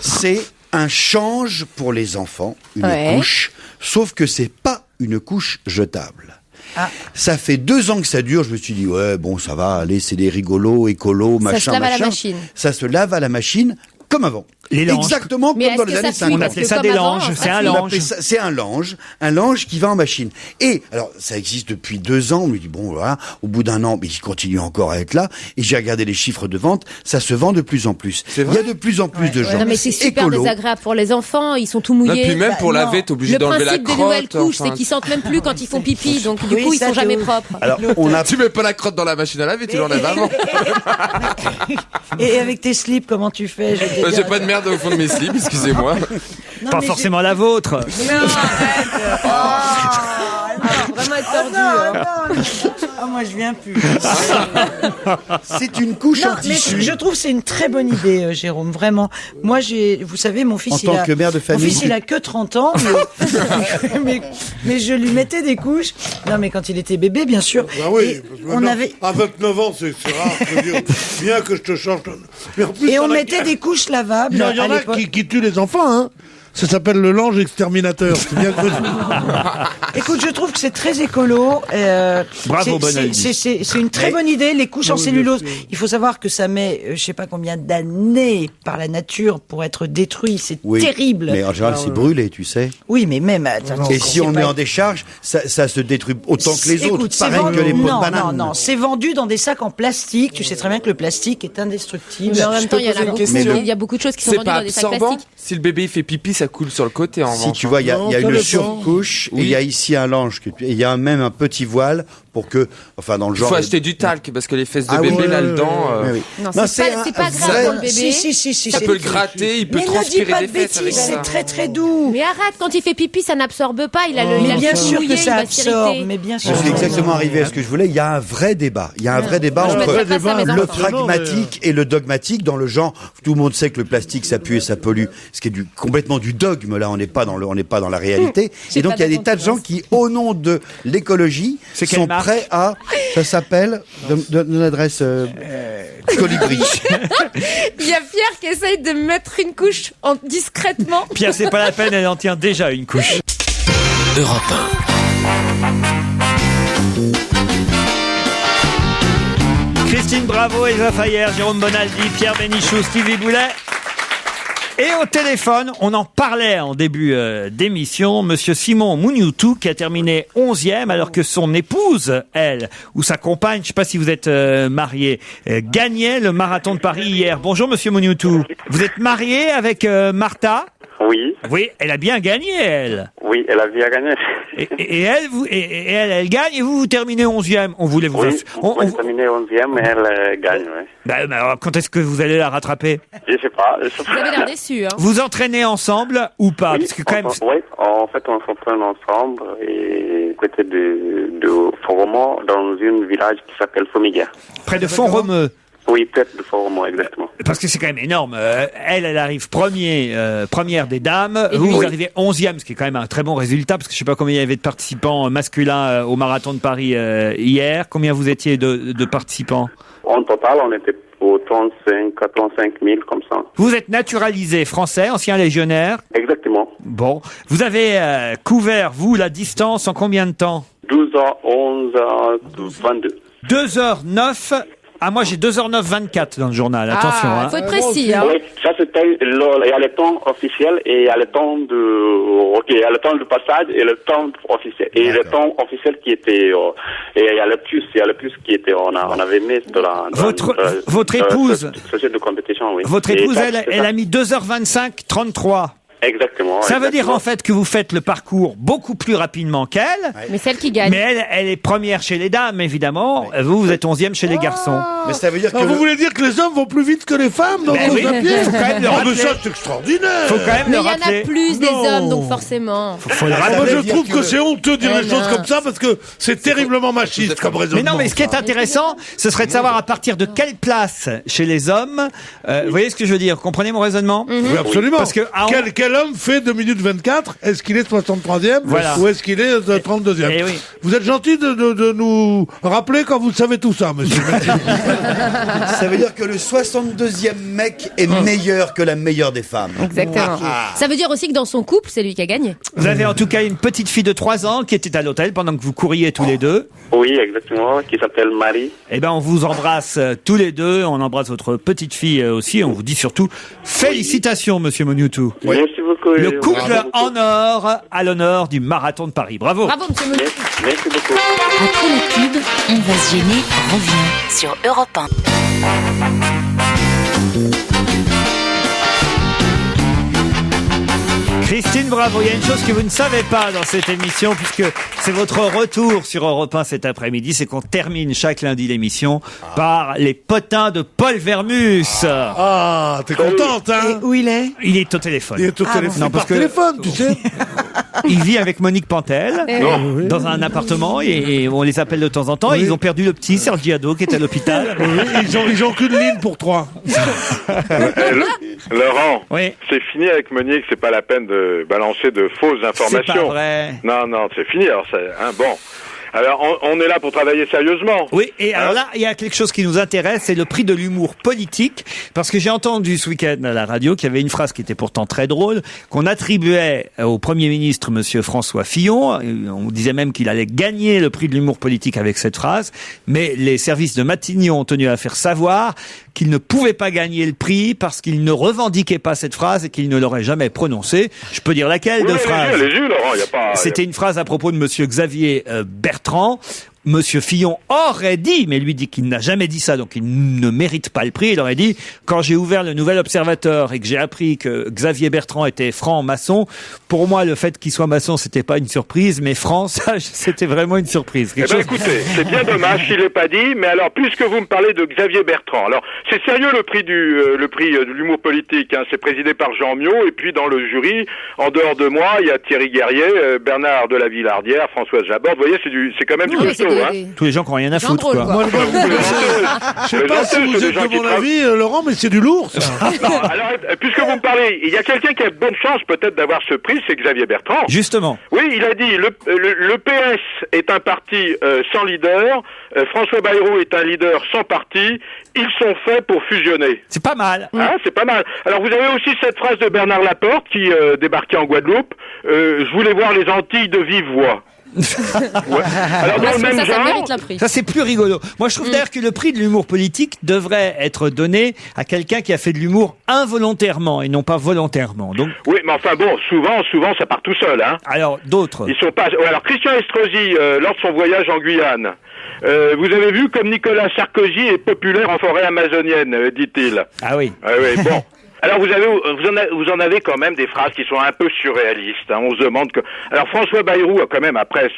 M: C'est un change pour les enfants, une
I: Ouais.
M: couche, sauf que c'est pas une couche jetable.
L: Ah.
M: Ça fait 2 ans que ça dure, je me suis dit, ouais, bon, ça va, allez, c'est des rigolos, écolos,
I: Ça
M: machin,
I: se lave à la
M: machin.
I: machine.
M: Ça se lave à la machine, comme avant.
J: Les langes.
M: Exactement
I: Mais
M: comme dans
I: est-ce
M: les
I: que
M: années
I: ça fuit
M: 50.
J: On
I: parce
J: appelait
I: que
J: ça
I: comme
J: des
I: avant,
J: langes,
I: ça
J: c'est un
I: fuit.
M: On
J: lange.
M: appelait ça- C'est un lange qui va en machine. Et alors, ça existe depuis 2 ans. On lui dit bon, voilà. Au bout d'un an, mais il continue encore à être là. Et j'ai regardé les chiffres de vente. Ça se vend de plus en plus. Il y a de plus en plus de gens
I: Non mais c'est super
M: écolos.
I: désagréable pour les enfants, ils sont tout
G: Non,
I: mouillés.
G: puis même pour
I: Bah,
G: laver,
I: non.
G: t'es obligé d'enlever la
I: Le principe des nouvelles
G: crotte,
I: couches,
G: enfin.
I: c'est qu'ils sentent même plus quand ils font pipi, donc du
L: Oui,
I: coup ils
L: ça,
I: sont jamais
L: de ouf.
I: propres.
M: Alors, on a
G: Tu mets pas la crotte dans la machine à laver, tu l'enlèves avant.
L: Et avec tes slips, comment tu fais? Je vais te
G: J'ai
L: dire-
G: pas de merde au fond de mes slips, excusez-moi.
L: Non,
J: Pas
L: mais
J: forcément la vôtre.
L: Non, arrête.
I: Vraiment être tordu.
L: Ah, moi, je viens plus.
M: C'est une couche
L: Non,
M: en
L: mais
M: tissu.
L: je trouve que c'est une très bonne idée, Jérôme, vraiment. Moi, vous savez, mon fils,
M: En tant que mère de famille.
L: Mon fils, il a que 30 ans, mais je lui mettais des couches. Non, mais quand il était bébé, bien sûr.
K: Ah oui,
L: Et
K: parce que
L: on
K: maintenant,
L: avait,
K: à 29 ans, c'est rare. Je veux dire, bien que je te change. Mais en plus,
L: et
K: il y
L: on
K: en a
L: mettait des couches lavables.
K: Il y en
L: à
K: a
L: l'époque.
K: qui tuent les enfants, hein. Ça s'appelle le lange exterminateur. C'est bien connu.
L: Écoute, je trouve que c'est très écolo.
J: Bravo, Bonaldi.
L: C'est une très bonne idée, les couches en cellulose. Il faut savoir que ça met, je sais pas combien d'années par la nature pour être détruit. C'est
M: Oui,
L: terrible.
M: mais en général, c'est brûlé, tu sais.
L: Oui, mais même. Attends,
M: Et si
L: c'est
M: on le
L: pas-
M: met en décharge, ça se détruit autant que les
L: Écoute,
M: autres.
L: c'est
M: Pareil
L: vendu-
M: que les pots
L: non,
M: de banane.
L: Non, c'est vendu dans des sacs en plastique. Tu sais très bien que le plastique est indestructible.
I: Mais en même temps, il y en a beaucoup. Il y a beaucoup de choses qui sont
G: C'est
I: vendues
G: pas
I: dans des sacs
G: absorbant.
I: plastiques.
G: Si le bébé il fait pipi, ça coule sur le côté en
M: Si
G: revanche.
M: tu vois, il y a
K: Non, ça
M: une
K: dépend.
M: surcouche,
G: Oui.
M: et il y a ici un lange, et il y a même un petit voile pour que, enfin, dans le
G: Il
M: genre.
G: faut acheter du talc parce que les fesses de
M: Ah oui,
G: bébé
M: oui,
G: là-dedans.
M: oui, oui.
I: Non,
M: Non,
I: c'est pas
M: un
I: grave
M: vrai-
I: pour le bébé.
L: Si,
G: Ça
L: c'est-
G: peut le gratter, il peut
L: Mais ne dis
G: transpirer
L: pas
G: des
L: de
G: fesses avec
L: bêtises,
G: ça.
L: c'est très très doux.
I: Mais arrête, quand il fait pipi, ça n'absorbe pas. Il a le. il a
L: Mais
I: le
L: bien
I: cul
L: sûr
I: mouillé,
L: que
I: il
L: ça
I: va
L: absorbe,
I: s'irriter.
L: mais bien sûr.
M: Je suis exactement arrivé à ce que je voulais. Il y a un vrai débat. Il y a un vrai débat
I: Je
M: entre
I: mettrais pas ça à mes
M: le
I: enfants.
M: pragmatique et le dogmatique dans le genre. Tout le monde sait que le plastique ça pue et ça pollue. Ce qui est complètement du dogme. Là, on n'est pas dans la réalité.
I: J'ai
M: Et donc
I: pas
M: il y a des
I: d'attente,
M: tas de gens qui, au nom de l'écologie,
J: C'est quelle
M: sont
J: marque
M: prêts à. Ça s'appelle une adresse colibri.
I: Il y a Pierre qui essaye de mettre une couche discrètement.
J: Pierre, c'est pas la peine, elle en tient déjà une couche.
N: Europe
J: Christine Bravo, Elsa Fayer, Jérôme Bonaldi, Pierre Bénichou, Stevie Boulet. Et au téléphone, on en parlait en début d'émission, monsieur Simon Mounioutou qui a terminé 11e alors que son épouse, elle, ou sa compagne, je sais pas si vous êtes marié, gagnait le marathon de Paris hier. Bonjour monsieur Mounioutou. Vous êtes marié avec Martha ?
P: Oui.
J: Oui, elle a bien gagné, elle.
P: Oui, elle a bien gagné.
J: Et elle gagne et vous terminez 11e. On voulait vous...
P: Oui, on a terminé 11e, mais elle gagne, oui.
J: Bah, alors, quand est-ce que vous allez la rattraper?
P: Je sais pas.
I: Vous avez l'air déçu, hein.
J: Vous entraînez ensemble ou pas?
P: Oui,
J: Parce que quand même...
P: oui, en fait, on s'entraîne ensemble et côté de Font-Romeu, dans un village qui s'appelle Fomiguère.
J: Près de Font-Romeu.
P: Oui, peut-être de Font-Romeu, exactement.
J: Parce que c'est quand même énorme. Elle arrive première des dames.
P: Et
J: Vous
P: lui
J: arrivez 11e, ce qui est quand même un très bon résultat, parce que je sais pas combien il y avait de participants masculins au marathon de Paris hier. Combien vous étiez de participants?
P: En total, on était au 35 000, comme ça.
J: Vous êtes naturalisé français, ancien légionnaire.
P: Exactement.
J: Bon. Vous avez couvert, vous, la distance en combien de temps?
P: 12h11, 22.
J: 2h09. Ah, moi j'ai 2h09-24 dans le journal, attention.
I: Ah,
J: hein.
I: faut être précis, hein.
P: Oui, ça c'était il y a le temps officiel et il y a le temps il y a le temps de passage et le temps officiel. Et le temps officiel qui était et il y a le plus qui était on avait mis de la
J: votre épouse
P: société de compétition, oui.
J: Votre
P: Et
J: épouse,
P: ça,
J: elle
P: c'est
J: a mis 2h25-33.
P: Exactement.
J: Ça veut dire
P: exactement.
J: en fait que vous faites le parcours beaucoup plus rapidement qu'elle.
I: Mais celle qui gagne.
J: Mais elle est première chez les dames, évidemment. Vous êtes 11e chez les garçons.
M: Mais ça veut dire
K: Ah, vous voulez dire que les hommes vont plus vite que les femmes dans
J: Ben
K: le
J: oui,
K: à pied?
J: faut quand même le
K: Ah, mais
J: rappeler.
K: ça, c'est extraordinaire.
J: Faut quand même
I: Mais
J: le
I: il y en
J: rappeler.
I: a plus des
K: Non.
I: hommes, donc forcément.
J: Faut le
K: Ah,
J: rappeler.
K: moi, je
M: dire
K: trouve
M: que-
K: que c'est honteux de dire
I: Mais
K: les choses
I: non.
K: comme ça parce que c'est terriblement machiste comme
J: Mais
K: raisonnement.
J: non, mais ce qui est intéressant, ce serait de savoir à partir de quelle place chez les hommes. Vous voyez ce que je veux dire? Comprenez mon raisonnement?
K: Oui, absolument.
J: Parce que à
K: quel quel homme fait 2 minutes 24? Est-ce qu'il est 63e
J: Voilà.
K: ou est-ce qu'il est 32e?
J: Eh oui.
K: Vous êtes gentil de nous rappeler quand vous savez tout ça, monsieur.
M: Ça veut dire que le 62e mec est meilleur que la meilleure des femmes.
I: Exactement. Ça veut dire aussi que dans son couple, c'est lui qui a gagné.
J: Vous avez en tout cas une petite fille de 3 ans qui était à l'hôtel pendant que vous couriez tous les deux.
P: Oui, exactement, qui s'appelle Marie.
J: Eh ben, on vous embrasse tous les deux. On embrasse votre petite fille aussi. On vous dit surtout félicitations, monsieur Moniutu.
P: Merci beaucoup.
J: Le couple
P: Bravo.
J: en or à l'honneur du marathon de Paris. Bravo.
I: Bravo, monsieur Moniutu.
P: Merci beaucoup.
N: Après la pub, on va se gêner, revient sur Europe 1.
J: Christine Bravo, il y a une chose que vous ne savez pas dans cette émission, puisque c'est votre retour sur Europe 1 cet après-midi, c'est qu'on termine chaque lundi l'émission par les potins de Paul Vermus.
K: Ah, t'es contente, hein?
L: Et où il est?
J: Il est au téléphone.
K: Il est au téléphone.
J: Non, parce
K: par
J: que
K: téléphone, tu sais.
J: il vit avec Monique Pantel
K: Oui.
J: dans un appartement et on les appelle de temps en temps. Et ils ont perdu le petit Sergiado qui est à l'hôpital.
K: Oui, ils ont qu'une ligne pour 3.
Q: Laurent,
J: Oui.
Q: c'est fini avec Monique, c'est pas la peine de balancer de fausses informations.
J: C'est pas vrai.
Q: Non, c'est fini. Alors, bon. Alors, on est là pour travailler sérieusement.
J: Oui, et alors là, il y a quelque chose qui nous intéresse, c'est le prix de l'humour politique, parce que j'ai entendu ce week-end à la radio qu'il y avait une phrase qui était pourtant très drôle, qu'on attribuait au Premier ministre, monsieur François Fillon. On disait même qu'il allait gagner le prix de l'humour politique avec cette phrase, mais les services de Matignon ont tenu à faire savoir qu'il ne pouvait pas gagner le prix parce qu'il ne revendiquait pas cette phrase et qu'il ne l'aurait jamais prononcée. Je peux dire laquelle de phrase?
Q: Allez-y, Laurent, y a pas...
J: C'était une phrase à propos de monsieur Xavier Bertrand. Monsieur Fillon aurait dit, mais lui dit qu'il n'a jamais dit ça, donc il ne mérite pas le prix. Il aurait dit, quand j'ai ouvert le Nouvel Observateur et que j'ai appris que Xavier Bertrand était franc-maçon, pour moi, le fait qu'il soit maçon, c'était pas une surprise, mais franc, ça, c'était vraiment une surprise.
Q: Eh ben, écoutez, c'est bien dommage qu'il l'ait pas dit, mais alors, puisque vous me parlez de Xavier Bertrand, alors, c'est sérieux le prix de l'humour politique, hein, c'est présidé par Jean Miot, et puis dans le jury, en dehors de moi, il y a Thierry Guerrier, Bernard de la Villardière, Françoise Jabord, vous voyez, c'est quand même du costaud, hein.
J: Tous les gens qui n'ont rien à foutre, quoi.
K: Moi, je sais pas si vous êtes de mon avis, Laurent, mais c'est du lourd, ça.
Q: Non, alors, puisque vous me parlez, il y a quelqu'un qui a de bonnes chances peut-être d'avoir ce prix, c'est Xavier Bertrand.
J: Justement.
Q: Oui, il a dit, le PS est un parti sans leader, François Bayrou est un leader sans parti, ils sont faits pour fusionner.
J: C'est pas mal.
Q: Hein, c'est pas mal. Alors vous avez aussi cette phrase de Bernard Laporte qui débarquait en Guadeloupe, je voulais voir les Antilles de vive voix. Ouais. Alors dans le même genre,
I: mérite la prix.
J: Ça, c'est plus rigolo. Moi, je trouve d'ailleurs que le prix de l'humour politique devrait être donné à quelqu'un qui a fait de l'humour involontairement et non pas volontairement. Donc,
Q: oui, mais enfin bon, souvent, ça part tout seul, hein.
J: alors, d'autres.
Q: Ils sont pas. Ouais, alors Christian Estrosi, lors de son voyage en Guyane, vous avez vu comme Nicolas Sarkozy est populaire en forêt amazonienne, dit-il.
J: Ah oui.
Q: Ah oui, bon. Alors vous en avez quand même des phrases qui sont un peu surréalistes. Hein. On se demande que. Alors François Bayrou a quand même après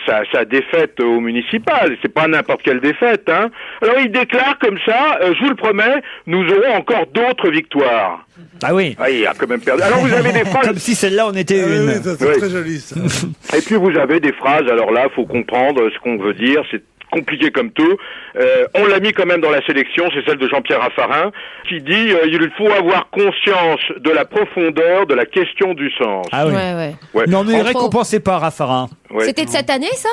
Q: sa défaite au municipal. C'est pas n'importe quelle défaite. Hein. Alors il déclare comme ça. Je vous le promets, nous aurons encore d'autres victoires.
J: Ah oui.
Q: Ah, il a quand même perdu. Alors vous avez des phrases.
J: Comme si celle-là en était une.
K: Oui, c'est très joli, ça.
Q: Et puis vous avez des phrases. Alors là, faut comprendre ce qu'on veut dire. C'est compliqué comme tout. On l'a mis quand même dans la sélection, c'est celle de Jean-Pierre Raffarin, qui dit il faut avoir conscience de la profondeur de la question du sens.
J: Ah oui.
Q: Ouais.
J: Non, mais
Q: En-
J: récompensez pas Raffarin.
Q: Ouais.
I: C'était de cette année, ça?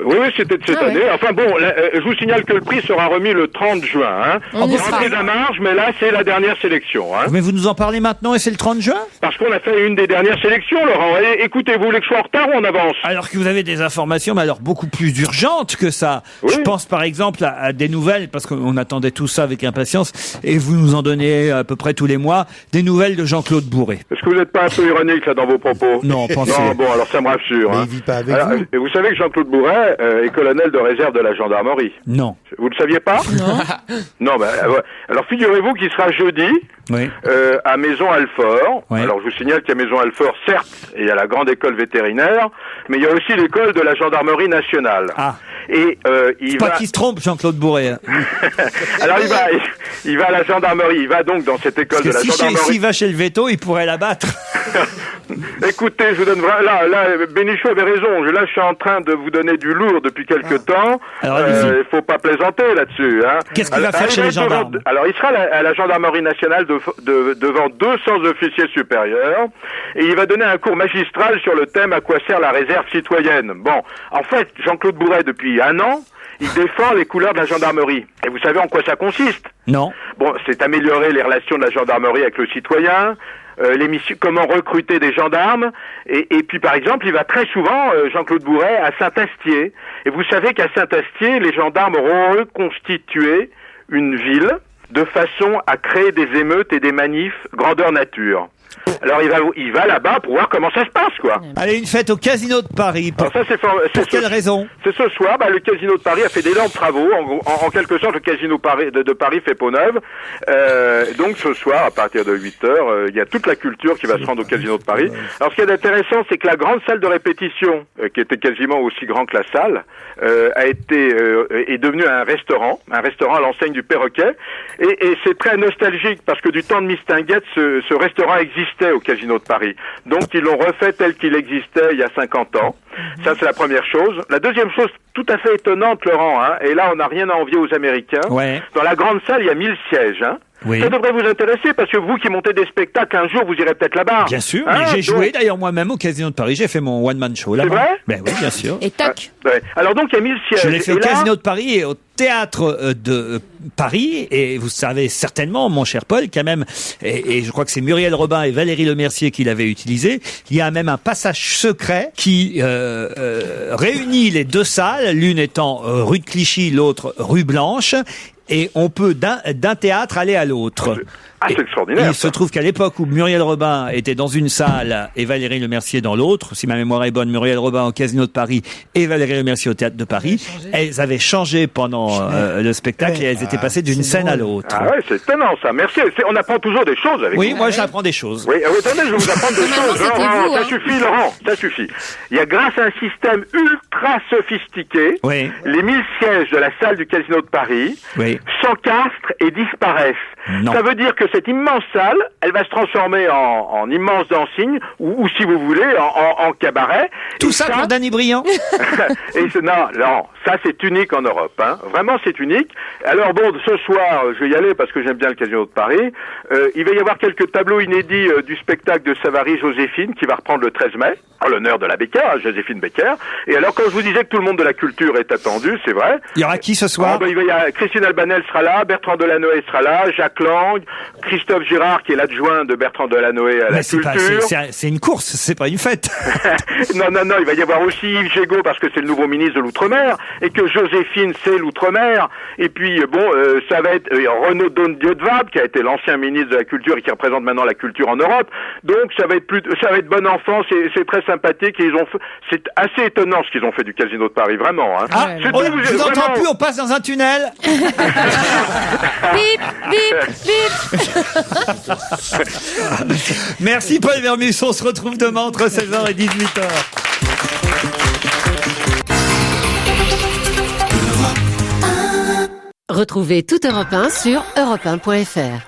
Q: Oui, c'était de cette
I: Ah ouais.
Q: année. Enfin bon, là, je vous signale que le prix sera remis le 30 juin. Hein.
I: On y sera.
Q: C'est la marge, mais là, c'est la dernière sélection. Hein.
J: Mais vous nous en parlez maintenant et c'est le 30 juin?
Q: Parce qu'on a fait une des dernières sélections, Laurent. Et, écoutez, vous voulez que je sois en retard ou on avance?
J: Alors que vous avez des informations, mais alors beaucoup plus urgentes que ça.
Q: Oui.
J: Je pense par exemple à des nouvelles, parce qu'on attendait tout ça avec impatience, et vous nous en donnez à peu près tous les mois, des nouvelles de Jean-Claude Bourré.
Q: Est-ce que vous n'êtes pas un peu ironique là dans vos propos?
J: Non, pensez.
Q: Non, bon, alors ça me rassure.
M: Mais
Q: Hein.
M: il vit pas avec
Q: Alors,
M: vous.
Q: et vous savez que Jean-Claude Bourret est colonel de réserve de la gendarmerie.
J: Non.
Q: Vous le saviez pas? Non. Non, ben ouais. Alors figurez-vous qu'il sera jeudi
J: Oui.
Q: à Maison-Alfort.
J: Ouais.
Q: Alors je vous signale qu'il y a Maison-Alfort, certes, et il y a la grande école vétérinaire, mais il y a aussi l'école de la gendarmerie nationale.
J: Ah.
Q: Et il
J: Pas
Q: va.
J: qu'il se trompe, Jean-Claude Bourré.
Q: Alors il va à la gendarmerie. Il va donc dans cette école
J: Parce
Q: de
J: que
Q: la gendarmerie.
J: s'il va chez le veto, il pourrait la battre.
Q: Écoutez, je vous donne là, Bénichou avait raison. Là, je suis en train de vous donner du lourd depuis quelque temps.
J: Alors, allez-y.
Q: Il faut pas plaisanter là-dessus. Hein.
J: Qu'est-ce qu'il va faire chez les gendarmes?
Q: Alors, il sera à la gendarmerie nationale devant 200 officiers supérieurs et il va donner un cours magistral sur le thème à quoi sert la réserve citoyenne. Bon, en fait, Jean-Claude Bourret, depuis un an, il défend les couleurs de la gendarmerie. Et vous savez en quoi ça consiste?
J: Non.
Q: Bon, c'est améliorer les relations de la gendarmerie avec le citoyen, comment recruter des gendarmes, et puis par exemple, il va très souvent, Jean-Claude Bourret, à Saint-Astier. Et vous savez qu'à Saint-Astier, les gendarmes auront reconstitué une ville de façon à créer des émeutes et des manifs grandeur nature. Alors il va là-bas pour voir comment ça se passe, quoi.
J: Allez, une fête au Casino de Paris. Pour quelle raison?
Q: C'est ce soir, le Casino de Paris a fait d'énormes travaux. En quelque sorte, le Casino de Paris fait peau neuve. Donc ce soir, à partir de 8h, il y a toute la culture qui va se rendre au Casino de Paris. Alors ce qui est intéressant, c'est que la grande salle de répétition, qui était quasiment aussi grand que la salle, est devenue un restaurant à l'enseigne du Perroquet. Et c'est très nostalgique parce que du temps de Mistinguett, ce restaurant existait au Casino de Paris. Donc ils l'ont refait tel qu'il existait il y a 50 ans. Ça, c'est la première chose. La deuxième chose, tout à fait étonnante, Laurent, hein, et là on n'a rien à envier aux Américains.
J: Ouais.
Q: Dans la grande salle, il y a 1000 sièges. Hein.
J: Oui.
Q: Ça devrait vous intéresser parce que vous qui montez des spectacles, un jour vous irez peut-être là-bas.
J: Bien sûr,
Q: Hein,
J: mais j'ai joué
Q: donc-
J: d'ailleurs moi-même au Casino de Paris. J'ai fait mon one-man show là-bas.
Q: C'est vrai
J: Ben oui, bien sûr.
I: Et toc.
Q: Ouais. Alors donc il y a 1000 sièges.
J: Je l'ai fait
Q: Et
J: au
Q: là-
J: Casino de Paris et au Théâtre de Paris. Et vous savez certainement, mon cher Paul, qu'il y a même, et je crois que c'est Muriel Robin et Valérie Lemercier qui l'avaient utilisé, il y a même un passage secret qui réunit les deux salles, l'une étant rue de Clichy, l'autre rue Blanche. Et on peut d'un théâtre aller à l'autre.
Q: Ah, c'est extraordinaire.
J: Il se trouve qu'à l'époque où Muriel Robin était dans une salle et Valérie Lemercier dans l'autre, si ma mémoire est bonne, Muriel Robin au Casino de Paris et Valérie Lemercier au Théâtre de Paris, elles avaient changé pendant le spectacle et elles étaient passées d'une scène à l'autre.
Q: Ah ouais, c'est étonnant ça. Merci. On apprend toujours des choses avec
J: Oui,
Q: vous.
J: moi j'apprends des choses.
Q: Oui, attendez, je vais vous apprendre des
I: Normalement,
Q: choses.
I: c'était
Q: Laurent,
I: vous,
Q: ça
I: hein.
Q: suffit, Laurent, ça suffit. Il y a grâce à un système ultra sophistiqué,
J: Oui.
Q: les 1000 sièges de la salle du Casino de Paris
J: Oui.
Q: s'encastrent et disparaissent.
J: Non.
Q: Ça veut dire que cette immense salle, elle va se transformer en immense dancing, ou si vous voulez, en cabaret.
J: Tout
Q: Et
J: ça pour Danny Briand.
Q: non, ça c'est unique en Europe, hein. Vraiment c'est unique. Alors bon, ce soir, je vais y aller parce que j'aime bien le Casino de Paris. Il va y avoir quelques tableaux inédits du spectacle de Savary Joséphine qui va reprendre le 13 mai, en l'honneur de la Becker, Joséphine Becker. Et alors quand je vous disais que tout le monde de la culture est attendu, c'est vrai.
J: Il y aura qui ce soir?
Q: Il va y avoir Christine Albanel sera là, Bertrand Delanoë sera là, Jacques Lang, Christophe Girard qui est l'adjoint de Bertrand Delanoë à la
J: Mais c'est pas-
Q: culture.
J: c'est une course, c'est pas une fête.
Q: non, il va y avoir aussi Yves Gégaud parce que c'est le nouveau ministre de l'Outre-mer et que Joséphine c'est l'Outre-mer. Et puis ça va être Renaud Dieutvab qui a été l'ancien ministre de la Culture et qui représente maintenant la culture en Europe. Donc ça va être bon enfant, c'est très sympathique et c'est assez étonnant ce qu'ils ont fait du Casino de Paris, vraiment. Hein.
J: Ah,
Q: C'est
J: on
Q: tout,
J: je vous entends
Q: vraiment-
J: plus, on passe dans un tunnel.
I: Bip, bip, bip.
J: Merci Paul Vermus, on se retrouve demain entre 16h et 18h.
N: Retrouvez toute Europe 1 sur europe1.fr.